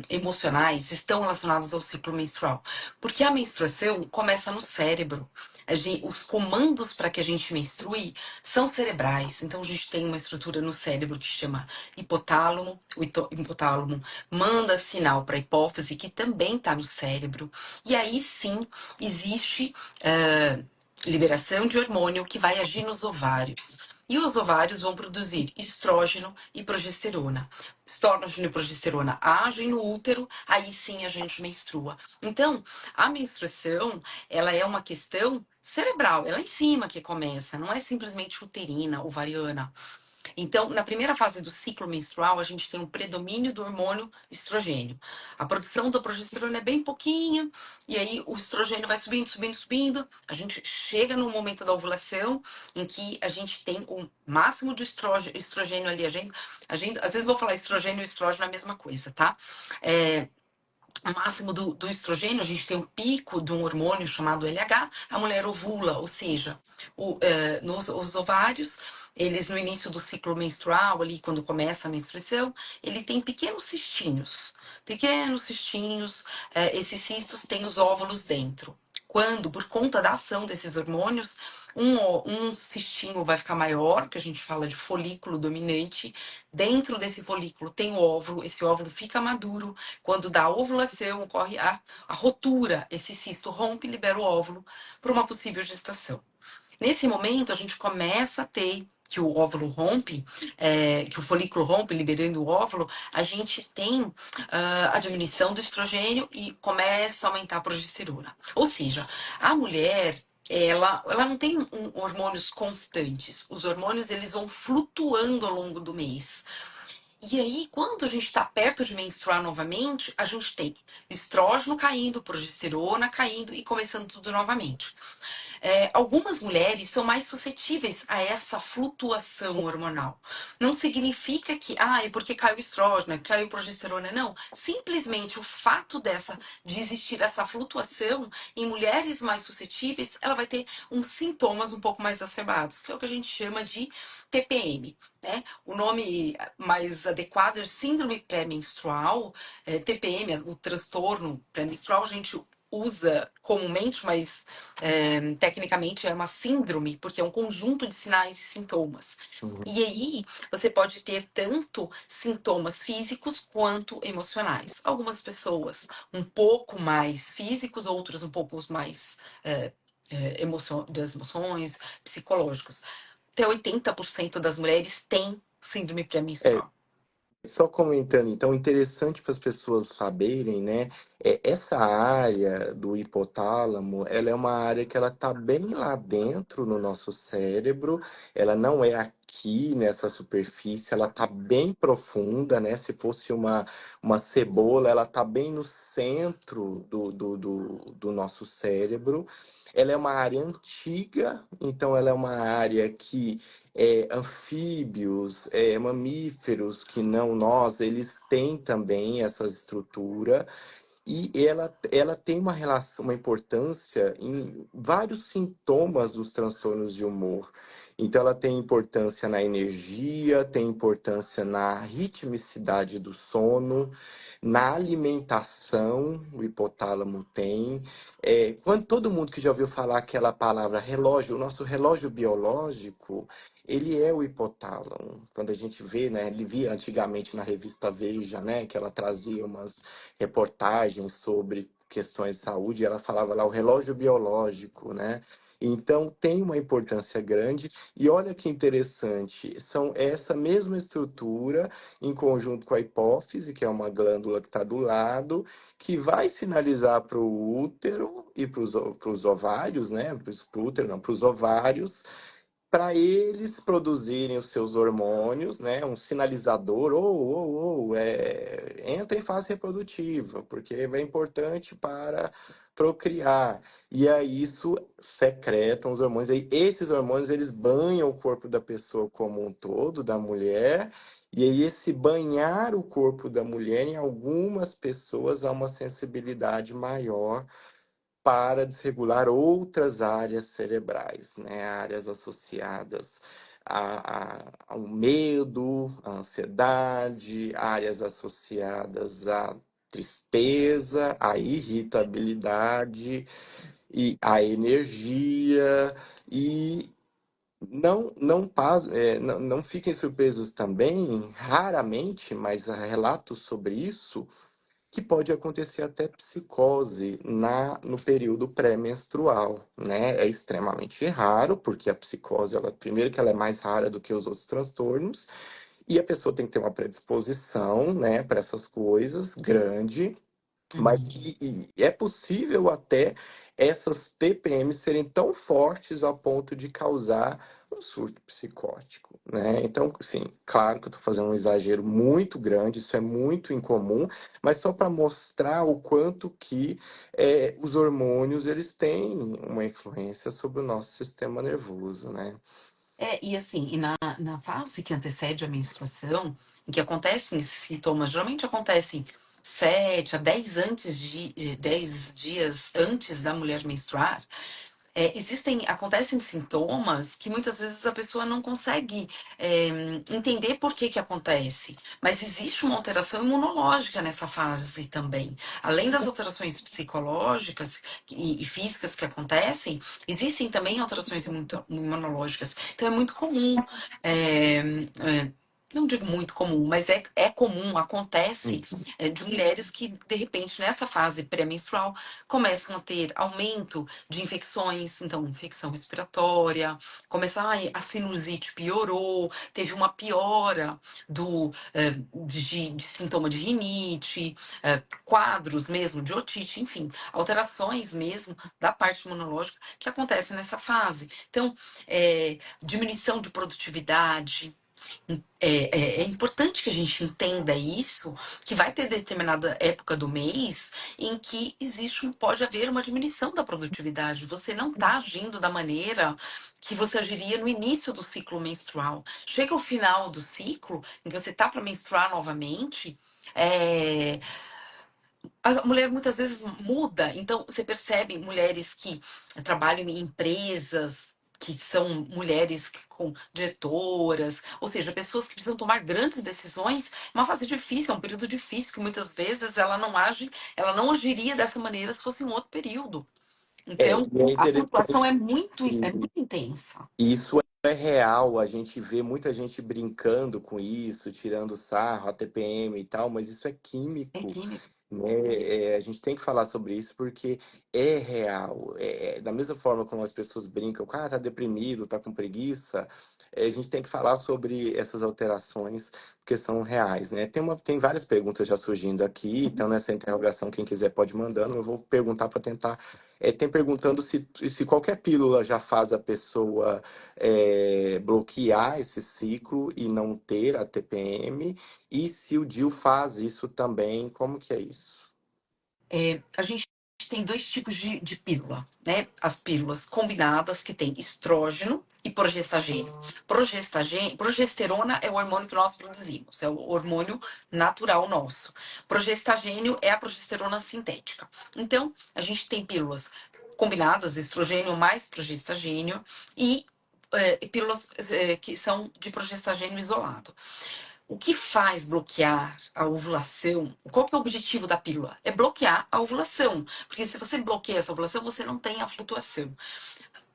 emocionais estão relacionadas ao ciclo menstrual? Porque a menstruação começa no cérebro. Os comandos para que a gente menstrue são cerebrais. Então, a gente tem uma estrutura no cérebro que chama hipotálamo. O hipotálamo manda sinal para a hipófise, que também está no cérebro. E aí sim existe liberação de hormônio que vai agir nos ovários. E os ovários vão produzir estrógeno e progesterona. Estrógeno e progesterona agem no útero, aí sim a gente menstrua. Então, a menstruação, ela é uma questão cerebral, ela é em cima que começa, não é simplesmente uterina, ovariana. Então, na primeira fase do ciclo menstrual, a gente tem um predomínio do hormônio estrogênio. A produção da progesterona é bem pouquinha, e aí o estrogênio vai subindo. A gente chega no momento da ovulação, em que a gente tem o máximo de estrogênio ali. Às vezes vou falar estrogênio e estrógeno é a mesma coisa, tá? O máximo do estrogênio, a gente tem um pico de um hormônio chamado LH, a mulher ovula, ou seja, os ovários, eles no início do ciclo menstrual, ali quando começa a menstruação, ele tem pequenos cistinhos, esses cistos têm os óvulos dentro. Quando, por conta da ação desses hormônios, um cistinho vai ficar maior, que a gente fala de folículo dominante. Dentro desse folículo tem o óvulo, esse óvulo fica maduro. Quando dá a ovulação, ocorre a rotura. Esse cisto rompe e libera o óvulo para uma possível gestação. Nesse momento, a gente começa a ter que o óvulo rompe, que o folículo rompe, liberando o óvulo, a gente tem a diminuição do estrogênio e começa a aumentar a progesterona. Ou seja, a mulher, ela não tem hormônios constantes. Os hormônios, eles vão flutuando ao longo do mês. E aí, quando a gente está perto de menstruar novamente, a gente tem estrógeno caindo, progesterona caindo e começando tudo novamente. Algumas mulheres são mais suscetíveis a essa flutuação hormonal. Não significa que, é porque caiu o estrógeno, caiu a progesterona, não. Simplesmente o fato de existir essa flutuação em mulheres mais suscetíveis, ela vai ter uns sintomas um pouco mais exacerbados, que é o que a gente chama de TPM, né? O nome mais adequado é síndrome pré-menstrual, TPM, o transtorno pré-menstrual, a gente usa comumente, mas tecnicamente é uma síndrome, porque é um conjunto de sinais e sintomas. Uhum. E aí você pode ter tanto sintomas físicos quanto emocionais. Algumas pessoas um pouco mais físicos, outras um pouco mais das emoções, psicológicos. Até 80% das mulheres têm síndrome É, pré-menstrual. só comentando, então, interessante para as pessoas saberem, né? Essa área do hipotálamo, ela é uma área que ela está bem lá dentro no nosso cérebro, ela não é aqui nessa superfície, ela está bem profunda, né? Se fosse uma cebola, ela está bem no centro do nosso cérebro. Ela é uma área antiga, então ela é uma área que anfíbios, mamíferos, que não nós, eles têm também essa estrutura. E ela tem uma relação, uma importância em vários sintomas dos transtornos de humor. Então, ela tem importância na energia, tem importância na ritmicidade do sono, na alimentação, o hipotálamo tem. Quando todo mundo que já ouviu falar aquela palavra relógio, o nosso relógio biológico, ele é o hipotálamo. Quando a gente vê, né, ele via antigamente na revista Veja, né, que ela trazia umas reportagens sobre questões de saúde, ela falava lá o relógio biológico, né? Então tem uma importância grande e olha que interessante, são essa mesma estrutura em conjunto com a hipófise, que é uma glândula que está do lado, que vai sinalizar para o útero e para os ovários, né? Para o útero, não, para os ovários, para eles produzirem os seus hormônios, né? Um sinalizador, entra em fase reprodutiva, porque é importante para procriar. E aí isso secretam os hormônios. Aí esses hormônios, eles banham o corpo da pessoa como um todo, da mulher, e aí esse banhar o corpo da mulher, em algumas pessoas, há uma sensibilidade maior para desregular outras áreas cerebrais, né? Áreas associadas ao medo, à ansiedade, áreas associadas à tristeza, à irritabilidade e à energia. E não fiquem surpresos também, raramente, mas há relatos sobre isso, que pode acontecer até psicose no período pré-menstrual, né? É extremamente raro, porque a psicose, primeiro que ela é mais rara do que os outros transtornos, e a pessoa tem que ter uma predisposição, né, para essas coisas grande, mas Uhum. que é possível até essas TPMs serem tão fortes a ponto de causar um surto psicótico, né? Então, sim, claro que eu estou fazendo um exagero muito grande, isso é muito incomum, mas só para mostrar o quanto que os hormônios eles têm uma influência sobre o nosso sistema nervoso, né? E assim, na fase que antecede a menstruação, em que acontecem esses sintomas, geralmente acontecem 10 dias antes da mulher menstruar, acontecem sintomas que muitas vezes a pessoa não consegue entender por que que acontece. Mas existe uma alteração imunológica nessa fase também. Além das alterações psicológicas e físicas que acontecem, existem também alterações imunológicas. Então é muito comum. é, é, não digo muito comum, mas é comum, acontece de mulheres que, de repente, nessa fase pré-menstrual, começam a ter aumento de infecções, então, infecção respiratória, a sinusite piorou, teve uma piora de sintoma de rinite, quadros mesmo de otite, enfim, alterações mesmo da parte imunológica que acontecem nessa fase. Então, diminuição de produtividade, é importante que a gente entenda isso, que vai ter determinada época do mês em que pode haver uma diminuição da produtividade. Você não está agindo da maneira que você agiria no início do ciclo menstrual. Chega o final do ciclo, em que você está para menstruar novamente, é, a mulher muitas vezes muda, então você percebe mulheres que trabalham em empresas, que são mulheres com diretoras, ou seja, pessoas que precisam tomar grandes decisões, uma fase difícil, é um período difícil, que muitas vezes ela não agiria dessa maneira se fosse um outro período. Então, E é a flutuação interessante é muito intensa. e isso é real, a gente vê muita gente brincando com isso, tirando sarro, a TPM e tal, mas isso é É químico. químico. né? A gente tem que falar sobre isso porque é real. Da mesma forma como as pessoas brincam, tá deprimido, tá com preguiça, a gente tem que falar sobre essas alterações porque são reais, né? Tem várias perguntas já surgindo aqui, então nessa interrogação, quem quiser pode ir mandando, eu vou perguntar para tentar. Tem perguntando se qualquer pílula já faz a pessoa bloquear esse ciclo e não ter a TPM. E se o DIU faz isso também, como que é isso? A gente tem dois tipos de pílula, né? As pílulas combinadas, que tem estrógeno e progestagênio. Progesterona é o hormônio que nós produzimos, é o hormônio natural nosso. Progestagênio é a progesterona sintética. Então, a gente tem pílulas combinadas, estrogênio mais progestagênio, e pílulas que são de progestagênio isolado. O que faz bloquear a ovulação? Qual que é o objetivo da pílula? É bloquear a ovulação. Porque se você bloqueia essa ovulação, você não tem a flutuação.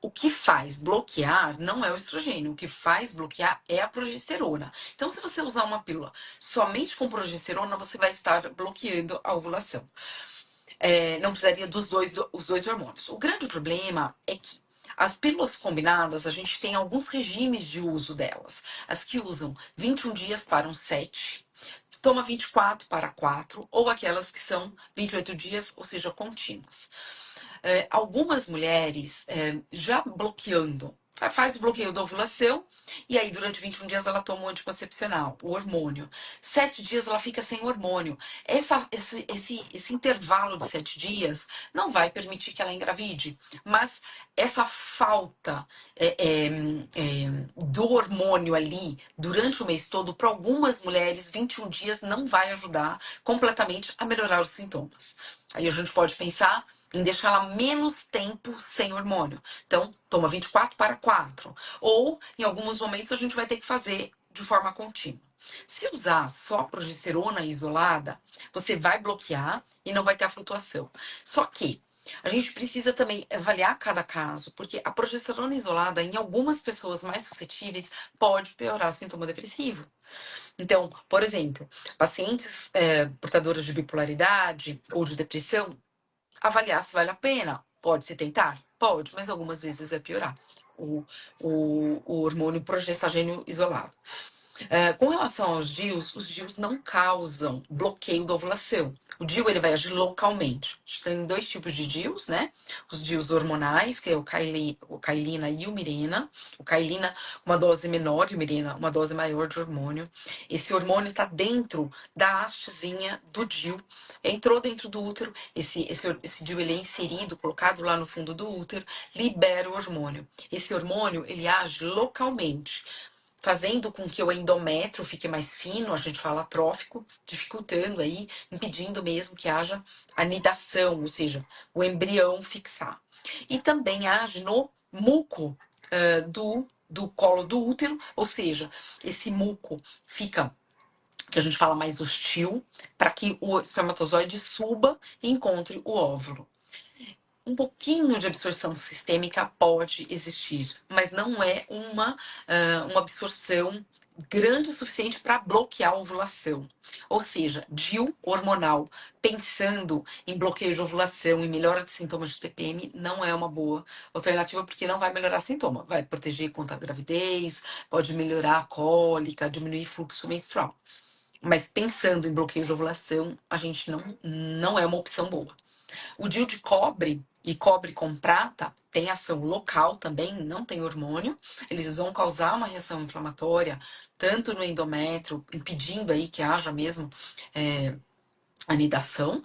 O que faz bloquear não é o estrogênio. O que faz bloquear é a progesterona. Então, se você usar uma pílula somente com progesterona, você vai estar bloqueando a ovulação. Não precisaria os dois hormônios. O grande problema é que as pílulas combinadas, a gente tem alguns regimes de uso delas. As que usam 21 dias para um 7, toma 24 para 4, ou aquelas que são 28 dias, ou seja, contínuas. Algumas mulheres já bloqueando, faz o bloqueio da ovulação, e aí durante 21 dias ela toma o anticoncepcional, o hormônio. 7 dias ela fica sem hormônio. Esse intervalo de 7 dias não vai permitir que ela engravide, mas essa falta do hormônio ali durante o mês todo, para algumas mulheres, 21 dias não vai ajudar completamente a melhorar os sintomas. Aí a gente pode pensar em deixá-la menos tempo sem hormônio. Então, toma 24 para 4. Ou, em alguns momentos, a gente vai ter que fazer de forma contínua. Se usar só progesterona isolada, você vai bloquear e não vai ter a flutuação. Só que a gente precisa também avaliar cada caso, porque a progesterona isolada, em algumas pessoas mais suscetíveis, pode piorar o sintoma depressivo. Então, por exemplo, pacientes portadores de bipolaridade ou de depressão, avaliar se vale a pena. Pode se tentar? Pode, mas algumas vezes vai piorar o hormônio progestagênio isolado. Com relação aos DIUs, os DIUs não causam bloqueio da ovulação. O DIU ele vai agir localmente. A gente tem dois tipos de DIUs, né? Os DIUs hormonais, que é o Cailina e o Mirena. O Cailina, uma dose menor, e o Mirena, uma dose maior de hormônio. Esse hormônio está dentro da hastezinha do DIU. Entrou dentro do útero, esse DIU ele é inserido, colocado lá no fundo do útero, libera o hormônio. Esse hormônio, ele age localmente, fazendo com que o endométrio fique mais fino, a gente fala trófico, dificultando aí, impedindo mesmo que haja anidação, ou seja, o embrião fixar. E também age no muco do colo do útero, ou seja, esse muco fica, que a gente fala mais hostil, para que o espermatozoide suba e encontre o óvulo. Um pouquinho de absorção sistêmica pode existir, mas não é uma absorção grande o suficiente para bloquear a ovulação. Ou seja, DIU hormonal, pensando em bloqueio de ovulação e melhora de sintomas de TPM, não é uma boa alternativa, porque não vai melhorar sintoma. Vai proteger contra a gravidez, pode melhorar a cólica, diminuir fluxo menstrual. Mas pensando em bloqueio de ovulação, a gente não é uma opção boa. O DIU de cobre e cobre com prata tem ação local também, não tem hormônio. Eles vão causar uma reação inflamatória, tanto no endométrio, impedindo aí que haja mesmo anidação,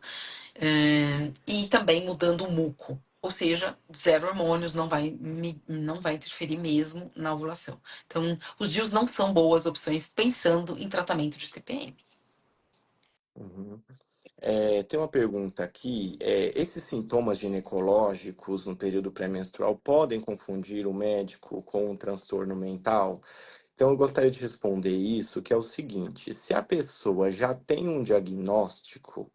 e também mudando o muco. Ou seja, zero hormônios, não vai interferir mesmo na ovulação. Então, os DIUs não são boas opções pensando em tratamento de TPM. Uhum. Tem uma pergunta aqui. Esses sintomas ginecológicos no período pré-menstrual podem confundir o médico com um transtorno mental? Então, eu gostaria de responder isso, que é o seguinte: se a pessoa já tem um diagnóstico,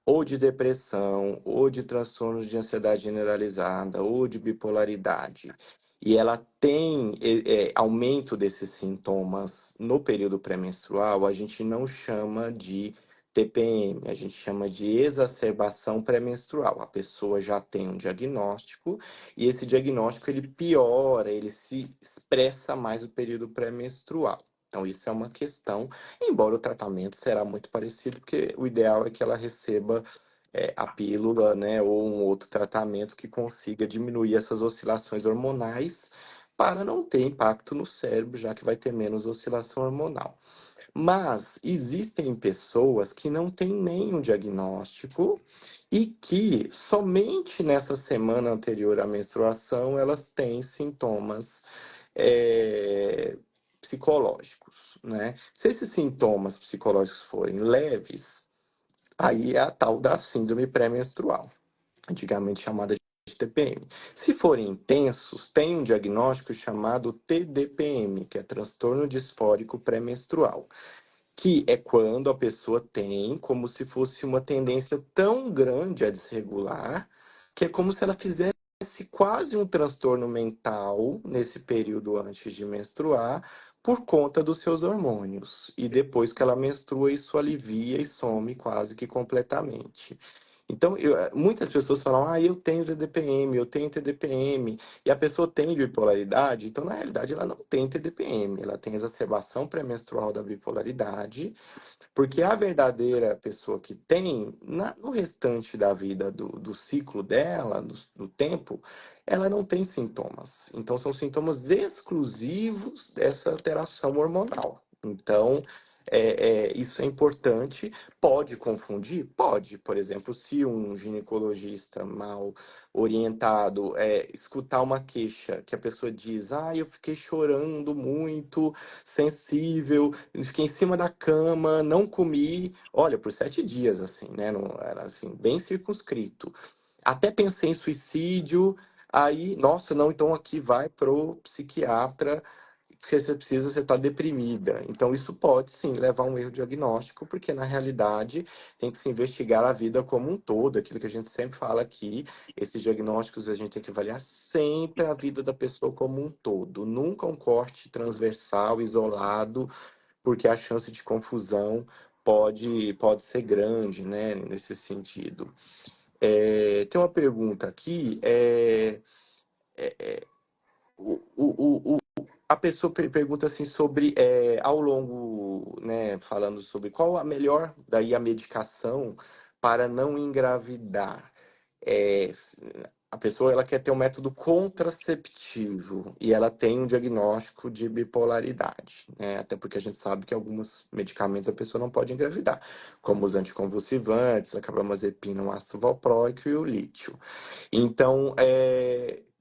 ou de depressão, ou de transtorno de ansiedade generalizada, ou de bipolaridade, e ela tem aumento desses sintomas no período pré-menstrual, a gente não chama de TPM, a gente chama de exacerbação pré-menstrual. A pessoa já tem um diagnóstico e esse diagnóstico ele piora, ele se expressa mais no período pré-menstrual. Então, isso é uma questão, embora o tratamento será muito parecido, porque o ideal é que ela receba a pílula, né, ou um outro tratamento que consiga diminuir essas oscilações hormonais para não ter impacto no cérebro, já que vai ter menos oscilação hormonal. Mas existem pessoas que não têm nenhum diagnóstico e que somente nessa semana anterior à menstruação elas têm sintomas é, psicológicos, né? Se esses sintomas psicológicos forem leves, aí é a tal da síndrome pré-menstrual, antigamente chamada de TPM. Se forem intensos, tem um diagnóstico chamado TDPM, que é transtorno disfórico pré-menstrual, que é quando a pessoa tem como se fosse uma tendência tão grande a desregular, que é como se ela fizesse quase um transtorno mental nesse período antes de menstruar, por conta dos seus hormônios. E depois que ela menstrua, isso alivia e some quase que completamente. Então, muitas pessoas falam, eu tenho TDPM, eu tenho TDPM, e a pessoa tem bipolaridade, então, na realidade, ela não tem TDPM, ela tem exacerbação pré-menstrual da bipolaridade, porque a verdadeira pessoa que tem, no restante da vida, do ciclo dela, do tempo, ela não tem sintomas. Então, são sintomas exclusivos dessa alteração hormonal. Então, isso é importante. Pode confundir? Pode. Por exemplo, se um ginecologista mal orientado escutar uma queixa que a pessoa diz, eu fiquei chorando muito, sensível, fiquei em cima da cama, não comi, olha, por 7 dias, assim, né? Não, era assim, bem circunscrito. Até pensei em suicídio, aí, nossa, não, então aqui vai pro psiquiatra, porque você está deprimida. Então, isso pode sim levar a um erro diagnóstico, porque na realidade tem que se investigar a vida como um todo, aquilo que a gente sempre fala aqui, esses diagnósticos a gente tem que avaliar sempre a vida da pessoa como um todo, nunca um corte transversal, isolado, porque a chance de confusão pode ser grande, né, nesse sentido. Tem uma pergunta aqui, a pessoa pergunta assim sobre, ao longo, né, falando sobre qual a melhor, daí a medicação para não engravidar. É, a pessoa ela quer ter um método contraceptivo e ela tem um diagnóstico de bipolaridade, né? Até porque a gente sabe que alguns medicamentos a pessoa não pode engravidar, como os anticonvulsivantes, a carbamazepina, o ácido valproico e o lítio. Então,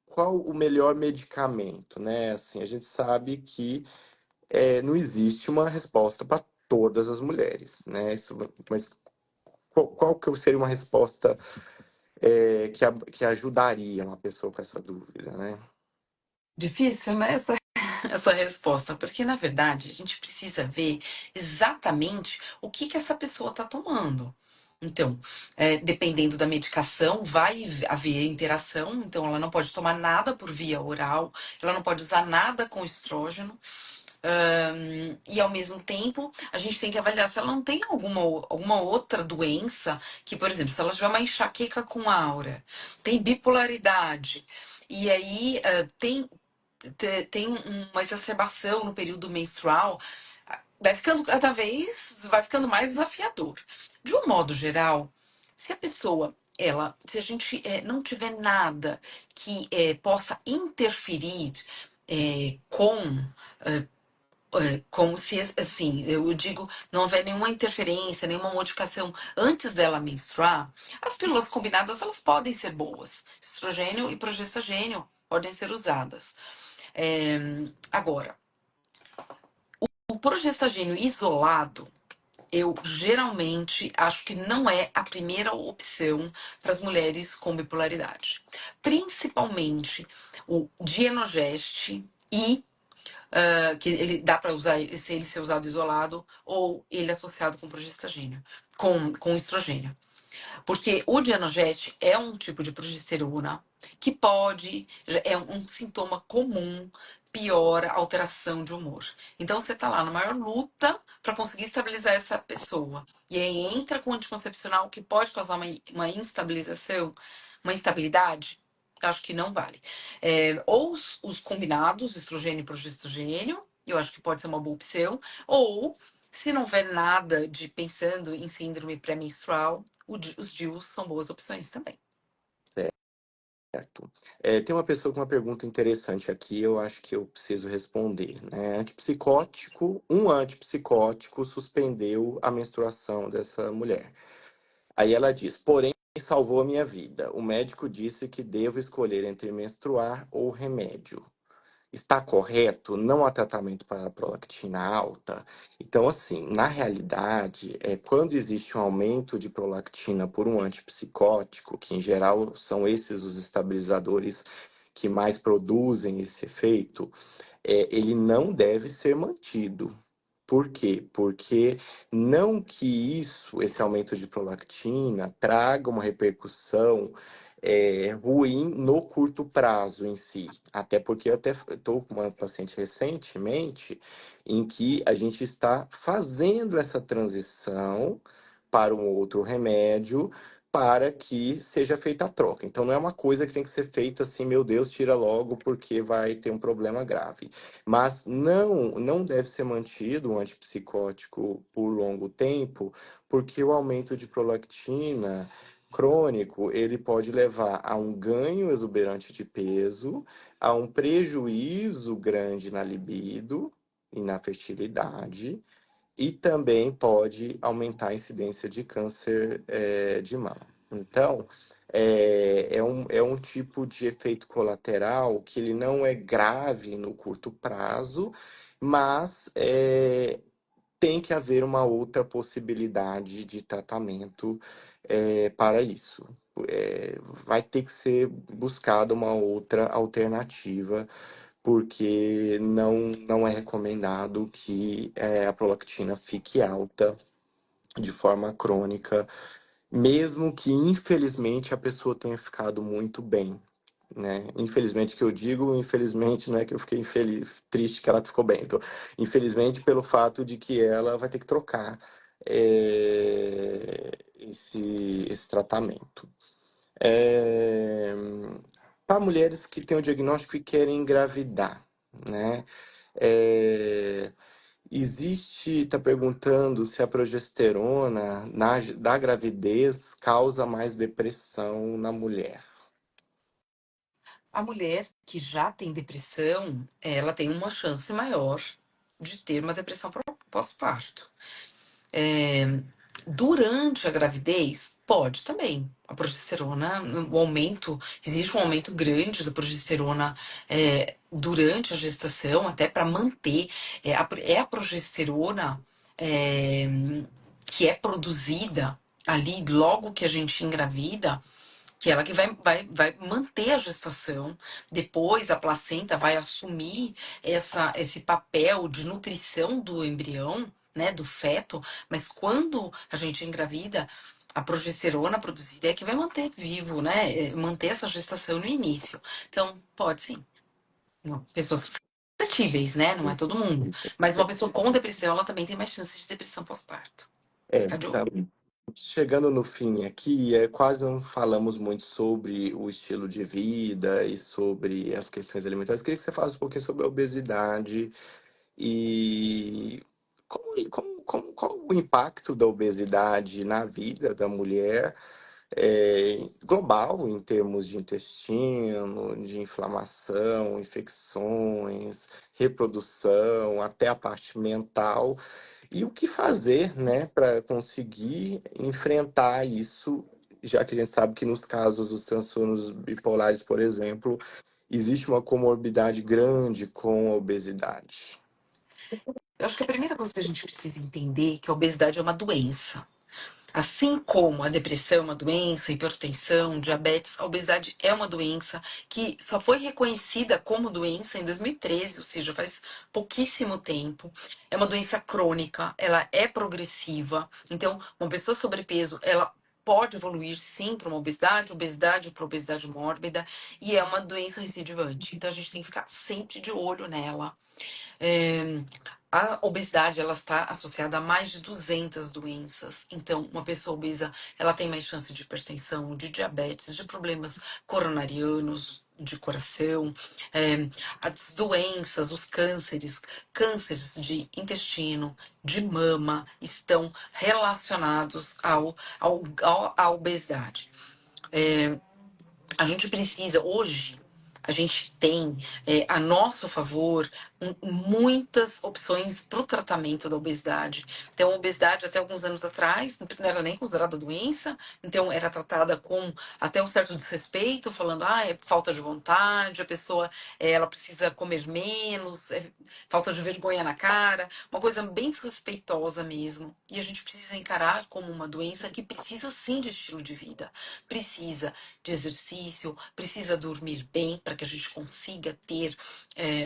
qual o melhor medicamento, né? Assim, a gente sabe que não existe uma resposta para todas as mulheres, né? Mas qual que seria uma resposta que ajudaria uma pessoa com essa dúvida, né? Difícil, né, essa resposta, porque na verdade a gente precisa ver exatamente o que que essa pessoa está tomando. Então, dependendo da medicação, vai haver interação, então ela não pode tomar nada por via oral, ela não pode usar nada com estrógeno. E ao mesmo tempo, a gente tem que avaliar se ela não tem alguma outra doença, que, por exemplo, se ela tiver uma enxaqueca com aura, tem bipolaridade, e aí tem uma exacerbação no período menstrual, vai ficando cada vez, vai ficando mais desafiador. De um modo geral, se a pessoa, se a gente não tiver nada que possa interferir com como se, assim, eu digo, não houver nenhuma interferência, nenhuma modificação antes dela menstruar, as pílulas combinadas, elas podem ser boas. Estrogênio e progestagênio podem ser usadas. Agora, o progestagênio isolado, eu geralmente acho que não é a primeira opção para as mulheres com bipolaridade. Principalmente o Dienogest e que ele dá para usar se ele ser usado isolado ou ele associado com progestagênio, com estrogênio. Porque o Dianogest é um tipo de progesterona que pode, é um sintoma comum, piora a alteração de humor. Então você tá lá na maior luta para conseguir estabilizar essa pessoa. E aí entra com anticoncepcional que pode causar uma instabilização, uma instabilidade. Acho que não vale. Ou os combinados, estrogênio e progesterogênio, eu acho que pode ser uma boa opção, ou se não houver nada de pensando em síndrome pré-menstrual, os DIUs são boas opções também. Certo. Tem uma pessoa com uma pergunta interessante aqui, eu acho que eu preciso responder, né? Um antipsicótico suspendeu a menstruação dessa mulher. Aí ela diz, porém, salvou a minha vida. O médico disse que devo escolher entre menstruar ou remédio. Está correto? Não há tratamento para prolactina alta? Então, assim, na realidade, quando existe um aumento de prolactina por um antipsicótico, que em geral são esses os estabilizadores que mais produzem esse efeito, ele não deve ser mantido. Por quê? Porque não que esse aumento de prolactina, traga uma repercussão ruim no curto prazo em si. Até porque eu até estou com uma paciente recentemente em que a gente está fazendo essa transição para um outro remédio para que seja feita a troca. Então não é uma coisa que tem que ser feita assim, meu Deus, tira logo porque vai ter um problema grave. Mas não deve ser mantido um antipsicótico por longo tempo, porque o aumento de prolactina crônico, ele pode levar a um ganho exuberante de peso, a um prejuízo grande na libido e na fertilidade, e também pode aumentar a incidência de câncer de mama. Então, é um tipo de efeito colateral que ele não é grave no curto prazo, mas tem que haver uma outra possibilidade de tratamento para isso. Vai ter que ser buscada uma outra alternativa porque não é recomendado que a prolactina fique alta de forma crônica, mesmo que infelizmente a pessoa tenha ficado muito bem, né? Infelizmente que eu digo, infelizmente não é que eu fiquei triste que ela ficou bem, então, infelizmente pelo fato de que ela vai ter que trocar esse tratamento. É, para mulheres que têm o diagnóstico e querem engravidar, né? É, está perguntando se a progesterona da gravidez causa mais depressão na mulher. A mulher que já tem depressão, ela tem uma chance maior de ter uma depressão pós-parto. Durante a gravidez, pode também. A progesterona, existe um aumento grande da progesterona durante a gestação, até para manter. A progesterona é, que é produzida ali logo que a gente engravida, que ela que vai manter a gestação. Depois a placenta vai assumir esse papel de nutrição do embrião, né, do feto, mas quando a gente engravida, a progesterona produzida é que vai manter vivo, né, manter essa gestação no início. Então, pode sim. Pessoas suscetíveis, né, não é todo mundo. Mas uma pessoa com depressão, ela também tem mais chances de depressão pós-parto. Fica de Tá olho. chegando no fim aqui, quase não falamos muito sobre o estilo de vida e sobre as questões alimentares. Queria que você falasse um pouquinho sobre a obesidade e qual o impacto da obesidade na vida da mulher global, em termos de intestino, de inflamação, infecções, reprodução, até a parte mental. E o que fazer, né, para conseguir enfrentar isso, já que a gente sabe que nos casos dos transtornos bipolares, por exemplo, existe uma comorbidade grande com a obesidade. Eu acho que a primeira coisa que a gente precisa entender é que a obesidade é uma doença. Assim como a depressão é uma doença, hipertensão, diabetes, a obesidade é uma doença que só foi reconhecida como doença em 2013, ou seja, faz pouquíssimo tempo. É uma doença crônica, ela é progressiva. Então, uma pessoa sobrepeso, ela pode evoluir sim para uma obesidade para obesidade mórbida, e é uma doença recidivante. Então a gente tem que ficar sempre de olho nela. É, a obesidade, ela está associada a mais de 200 doenças. Então, uma pessoa obesa, ela tem mais chance de hipertensão, de diabetes, de problemas coronarianos, de coração, é, as doenças, os cânceres, cânceres de intestino, de mama, estão relacionados à obesidade. É, a gente precisa, hoje, a gente tem a nosso favor muitas opções para o tratamento da obesidade. Então, a obesidade, até alguns anos atrás, não era nem considerada doença, então era tratada com até um certo desrespeito, falando, é falta de vontade, a pessoa ela precisa comer menos, é falta de vergonha na cara, uma coisa bem desrespeitosa mesmo. E a gente precisa encarar como uma doença que precisa sim de estilo de vida, precisa de exercício, precisa dormir bem para que a gente consiga ter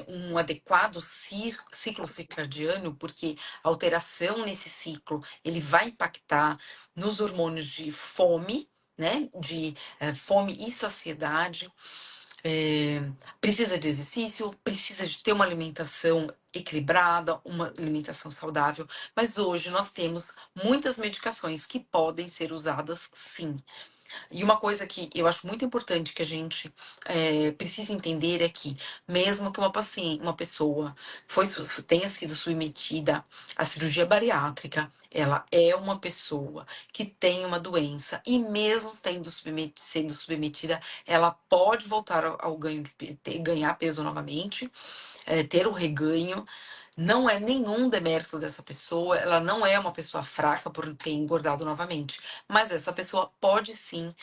um adequado ciclo circadiano, porque a alteração nesse ciclo ele vai impactar nos hormônios de fome, né? De fome e saciedade. É, precisa de exercício, precisa de ter uma alimentação equilibrada, uma alimentação saudável, mas hoje nós temos muitas medicações que podem ser usadas sim. E uma coisa que eu acho muito importante que a gente precisa entender é que, mesmo que uma paciente, uma pessoa tenha sido submetida à cirurgia bariátrica, ela é uma pessoa que tem uma doença e mesmo sendo submetida, ela pode voltar ao ganho ganhar peso novamente, ter o reganho. Não é nenhum demérito dessa pessoa, ela não é uma pessoa fraca por ter engordado novamente, mas essa pessoa pode sim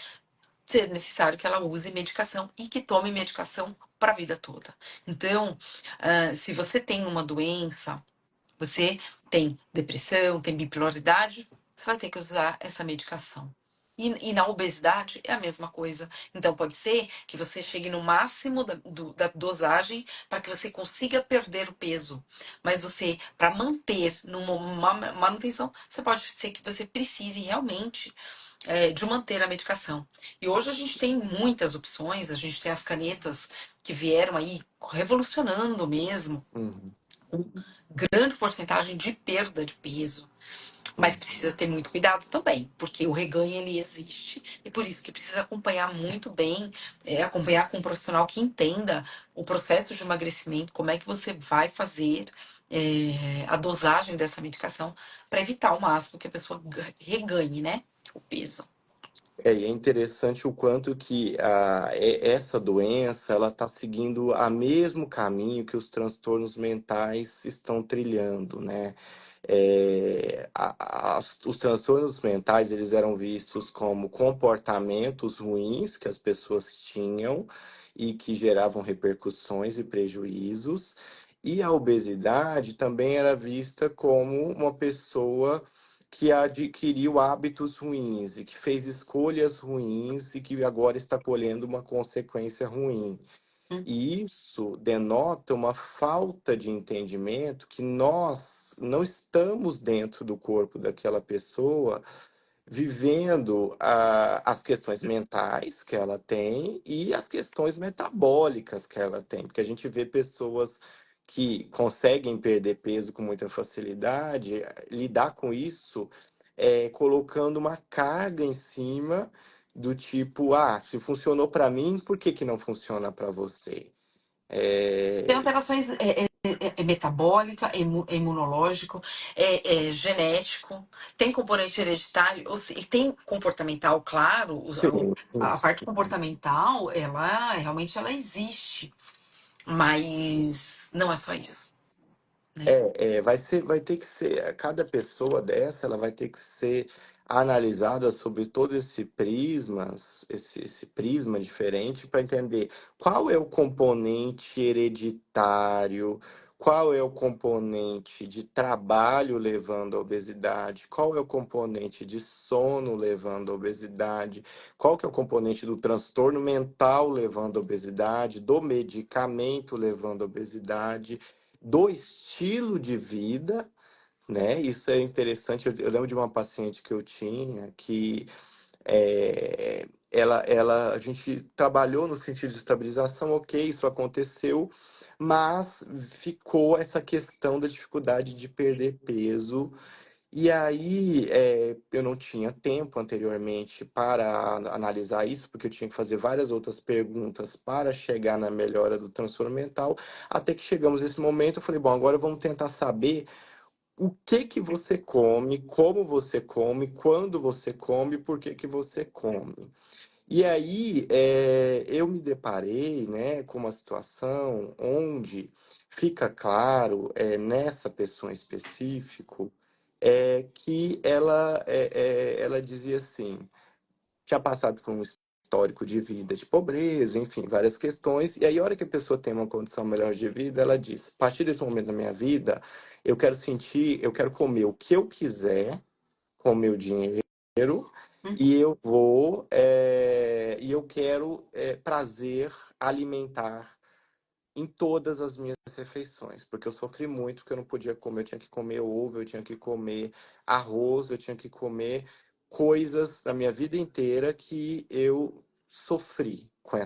ser necessário que ela use medicação e que tome medicação para a vida toda. Então, se você tem uma doença, você tem depressão, tem bipolaridade, você vai ter que usar essa medicação. E na obesidade é a mesma coisa. Então, pode ser que você chegue no máximo da dosagem para que você consiga perder o peso. Mas você, para manter numa manutenção, você pode ser que você precise realmente de manter a medicação. E hoje a gente tem muitas opções, a gente tem as canetas que vieram aí revolucionando mesmo, Uhum, com grande porcentagem de perda de peso. Mas uhum. precisa ter muito cuidado também, porque o reganho ele existe e por isso que precisa acompanhar muito bem, acompanhar com um profissional que entenda o processo de emagrecimento, como é que você vai fazer a dosagem dessa medicação para evitar ao máximo que a pessoa reganhe, né, o peso. E é interessante o quanto que essa doença ela está seguindo o mesmo caminho que os transtornos mentais estão trilhando, né? Os transtornos mentais eles eram vistos como comportamentos ruins que as pessoas tinham e que geravam repercussões e prejuízos, e a obesidade também era vista como uma pessoa que adquiriu hábitos ruins e que fez escolhas ruins e que agora está colhendo uma consequência ruim. E isso denota uma falta de entendimento que nós não estamos dentro do corpo daquela pessoa, vivendo as questões mentais que ela tem e as questões metabólicas que ela tem, porque a gente vê pessoas que conseguem perder peso com muita facilidade, lidar com isso colocando uma carga em cima do tipo, se funcionou para mim, por que que não funciona para você? Tem É, alterações metabólica, imunológico, genético, tem componente hereditário, ou tem comportamental, claro, sim, a isso. parte comportamental, ela realmente ela existe, mas não é só isso, né? Vai ter que ser, cada pessoa dessa, ela vai ter que ser analisada sobre todo esse prisma diferente para entender qual é o componente hereditário, qual é o componente de trabalho levando à obesidade, qual é o componente de sono levando à obesidade, qual que é o componente do transtorno mental levando à obesidade, do medicamento levando à obesidade, do estilo de vida, né? Isso é interessante. Eu lembro de uma paciente que eu tinha que A gente trabalhou no sentido de estabilização, ok, isso aconteceu, mas ficou essa questão da dificuldade de perder peso. E aí, eu não tinha tempo anteriormente para analisar isso, porque eu tinha que fazer várias outras perguntas para chegar na melhora do transtorno mental. Até que chegamos nesse momento, eu falei, bom, agora vamos tentar saber o que que você come, como você come, quando você come, por que que você come. E aí, eu me deparei, né, com uma situação onde fica claro, nessa pessoa em específico, que ela dizia assim, tinha passado por um histórico de vida de pobreza, enfim, várias questões, e aí a hora que a pessoa tem uma condição melhor de vida, ela diz, a partir desse momento da minha vida, eu quero comer o que eu quiser com o meu dinheiro, Hum. e eu quero prazer alimentar em todas as minhas refeições, porque eu sofri muito, porque eu não podia comer, eu tinha que comer ovo, eu tinha que comer arroz, eu tinha que comer coisas da minha vida inteira que eu sofri com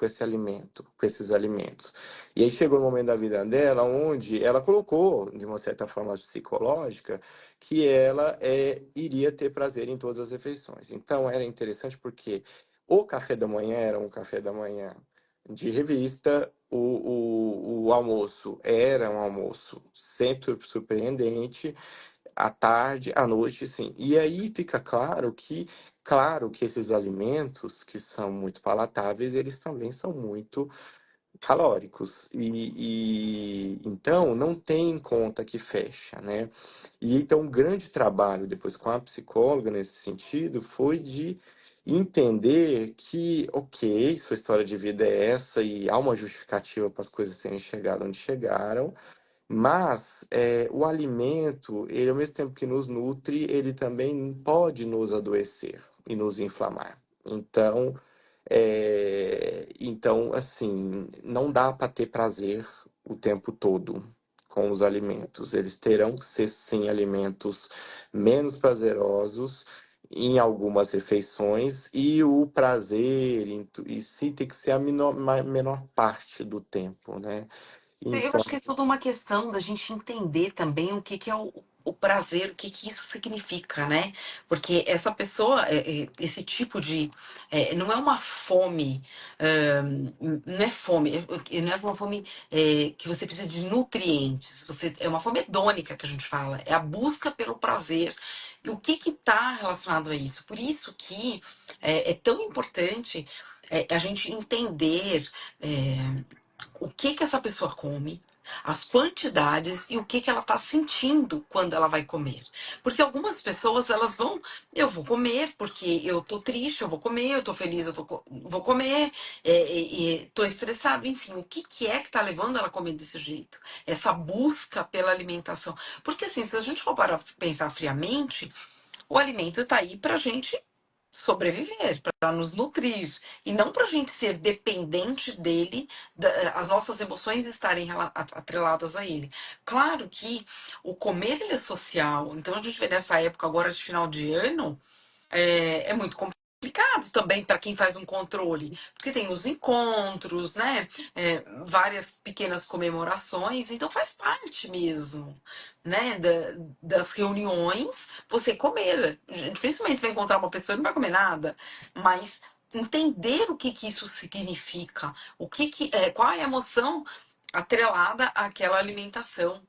esse alimento, com esses alimentos. E aí chegou um momento da vida dela onde ela colocou, de uma certa forma psicológica, que ela iria ter prazer em todas as refeições. Então era interessante porque o café da manhã era um café da manhã de revista, o almoço era um almoço sempre surpreendente, à tarde, à noite, sim. E aí fica claro que esses alimentos que são muito palatáveis, eles também são muito calóricos. Então não tem conta que fecha, né? E então um grande trabalho depois com a psicóloga nesse sentido foi de entender que, ok, sua história de vida é essa e há uma justificativa para as coisas terem chegado onde chegaram, mas o alimento, ele ao mesmo tempo que nos nutre, ele também pode nos adoecer e nos inflamar. Então, assim, não dá para ter prazer o tempo todo com os alimentos. Eles terão que ser, sim, alimentos menos prazerosos em algumas refeições e o prazer e sim tem que ser a menor parte do tempo, né? Eu Então, acho que é toda uma questão da gente entender também o que que é o prazer, o que que isso significa, né? Porque essa pessoa, esse tipo de. Não é uma fome, não é fome, não é uma fome que você precisa de nutrientes, é uma fome hedônica que a gente fala, é a busca pelo prazer. E o que que está relacionado a isso? Por isso que é tão importante a gente entender. O que que essa pessoa come, as quantidades e o que que ela está sentindo quando ela vai comer. Porque algumas pessoas, eu vou comer porque eu tô triste, eu vou comer, eu tô feliz, vou comer, tô estressado, enfim, o que que é que tá levando ela a comer desse jeito? Essa busca pela alimentação. Porque assim, se a gente for para pensar friamente, o alimento está aí para a gente sobreviver, para nos nutrir, e não para a gente ser dependente dele, as nossas emoções estarem atreladas a ele. Claro que o comer ele é social, então a gente vê nessa época agora de final de ano, é muito complicado também para quem faz um controle, porque tem os encontros, né? Várias pequenas comemorações, então faz parte mesmo, né? Das reuniões, você comer. Dificilmente você vai encontrar uma pessoa e não vai comer nada, mas entender o que que isso significa, qual é a emoção atrelada àquela alimentação.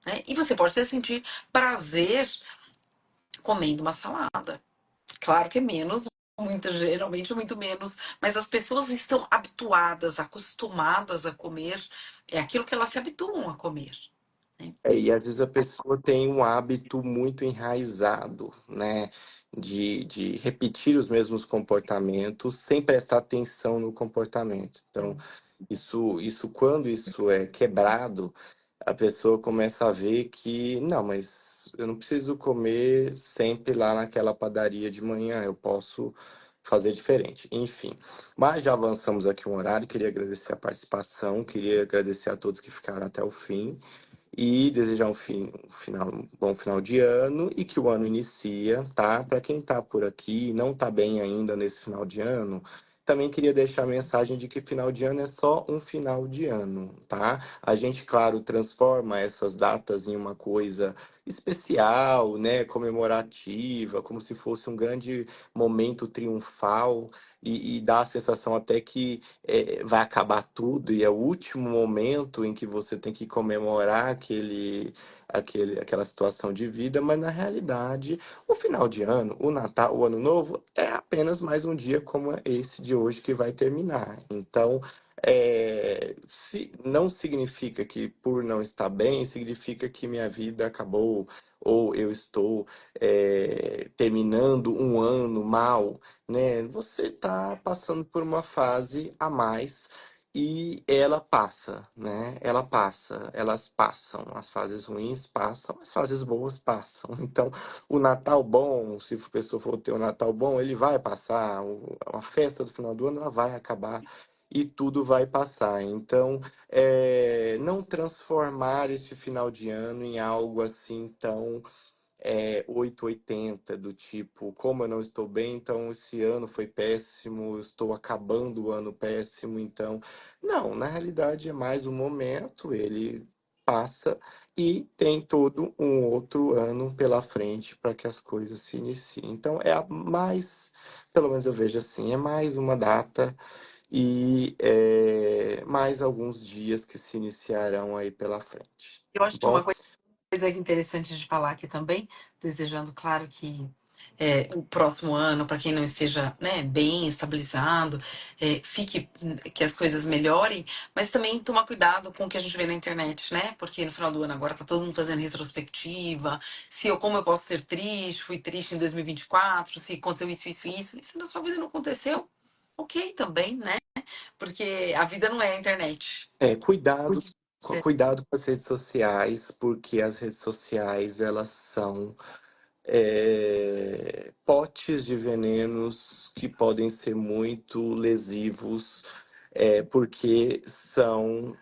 Né? E você pode até sentir prazer comendo uma salada. Claro que é menos, muito, geralmente muito menos, mas as pessoas estão habituadas, acostumadas a comer, é aquilo que elas se habituam a comer. Né? e às vezes a pessoa tem um hábito muito enraizado, né? De repetir os mesmos comportamentos sem prestar atenção no comportamento. Então, quando isso é quebrado, a pessoa começa a ver que, não, mas eu não preciso comer sempre lá naquela padaria de manhã, eu posso fazer diferente. Enfim, mas já avançamos aqui um horário, queria agradecer a participação, queria agradecer a todos que ficaram até o fim. e desejar um bom final de ano e que o ano inicia, tá? Para quem tá por aqui e não tá bem ainda nesse final de ano, também queria deixar a mensagem de que final de ano é só um final de ano, tá? A gente, claro, transforma essas datas em uma coisa especial, né, comemorativa, como se fosse um grande momento triunfal e dá a sensação até que vai acabar tudo e é o último momento em que você tem que comemorar aquela situação de vida, mas na realidade, o final de ano, o Natal, o Ano Novo, é apenas mais um dia como esse de hoje que vai terminar. Então, não significa que por não estar bem, significa que minha vida acabou ou eu estou terminando um ano mal, né? Você está passando por uma fase a mais e ela passa, né? Ela passa, elas passam. As fases ruins passam, as fases boas passam. Então, o Natal bom, se a pessoa for ter um Natal bom, ele vai passar. A festa do final do ano ela vai acabar e tudo vai passar. Então, não transformar esse final de ano em algo assim tão 880, do tipo, como eu não estou bem, então esse ano foi péssimo, eu estou acabando o ano péssimo, então. Não, na realidade é mais um momento, ele passa e tem todo um outro ano pela frente para que as coisas se iniciem. Então é a mais, pelo menos eu vejo assim, é mais uma data e mais alguns dias que se iniciarão aí pela frente, Eu tá acho que uma bom? coisa interessante de falar aqui também, desejando, claro, que o próximo ano, para quem não esteja, né, bem estabilizado, que as coisas melhorem, mas também tomar cuidado com o que a gente vê na internet, né? Porque no final do ano agora tá todo mundo fazendo retrospectiva, como eu posso ser triste, fui triste em 2024, se aconteceu isso, e se na sua vida não aconteceu, ok também, né? Porque a vida não é a internet. Cuidado, É. cuidado com as redes sociais, porque as redes sociais elas são potes de venenos que podem ser muito lesivos, porque são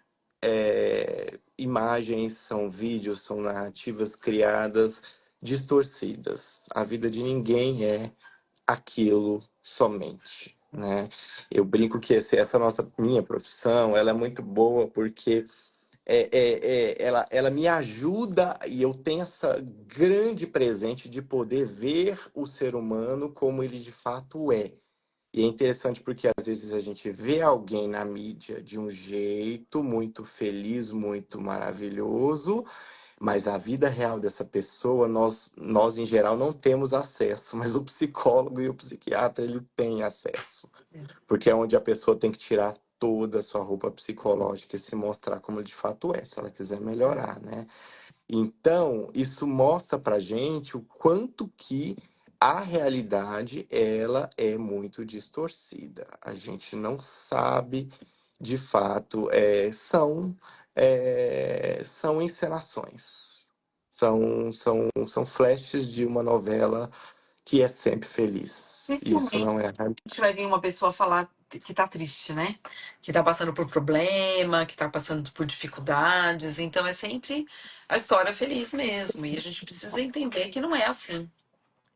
imagens, são vídeos, são narrativas criadas distorcidas. A vida de ninguém é aquilo somente, né? Eu brinco que essa minha profissão, ela é muito boa porque ela me ajuda e eu tenho essa grande presente de poder ver o ser humano como ele de fato é. E é interessante porque às vezes a gente vê alguém na mídia de um jeito muito feliz, muito maravilhoso, mas a vida real dessa pessoa, nós em geral não temos acesso, mas o psicólogo e o psiquiatra, ele tem acesso, porque é onde a pessoa tem que tirar toda a sua roupa psicológica e se mostrar como de fato é, se ela quiser melhorar, né? Então, isso mostra pra gente o quanto que a realidade, ela é muito distorcida. A gente não sabe, de fato, são encenações. São flashes de uma novela que é sempre feliz. Isso Dificilmente não é. vai vir uma pessoa falar que tá triste, né? Que tá passando por problema, que tá passando por dificuldades. Então é sempre a história feliz mesmo. E a gente precisa entender que não é assim.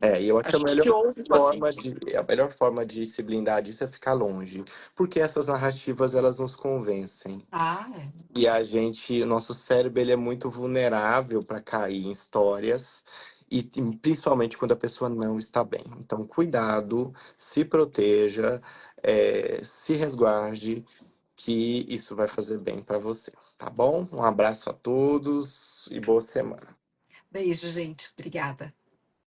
E eu acho A que gente ouve o paciente. a melhor forma de se blindar disso é ficar longe, porque essas narrativas elas nos convencem. Ah, é. E o nosso cérebro ele é muito vulnerável para cair em histórias e principalmente quando a pessoa não está bem. Então, cuidado, se proteja, se resguarde, que isso vai fazer bem para você, tá bom? Um abraço a todos e boa semana. Beijo, gente. Obrigada.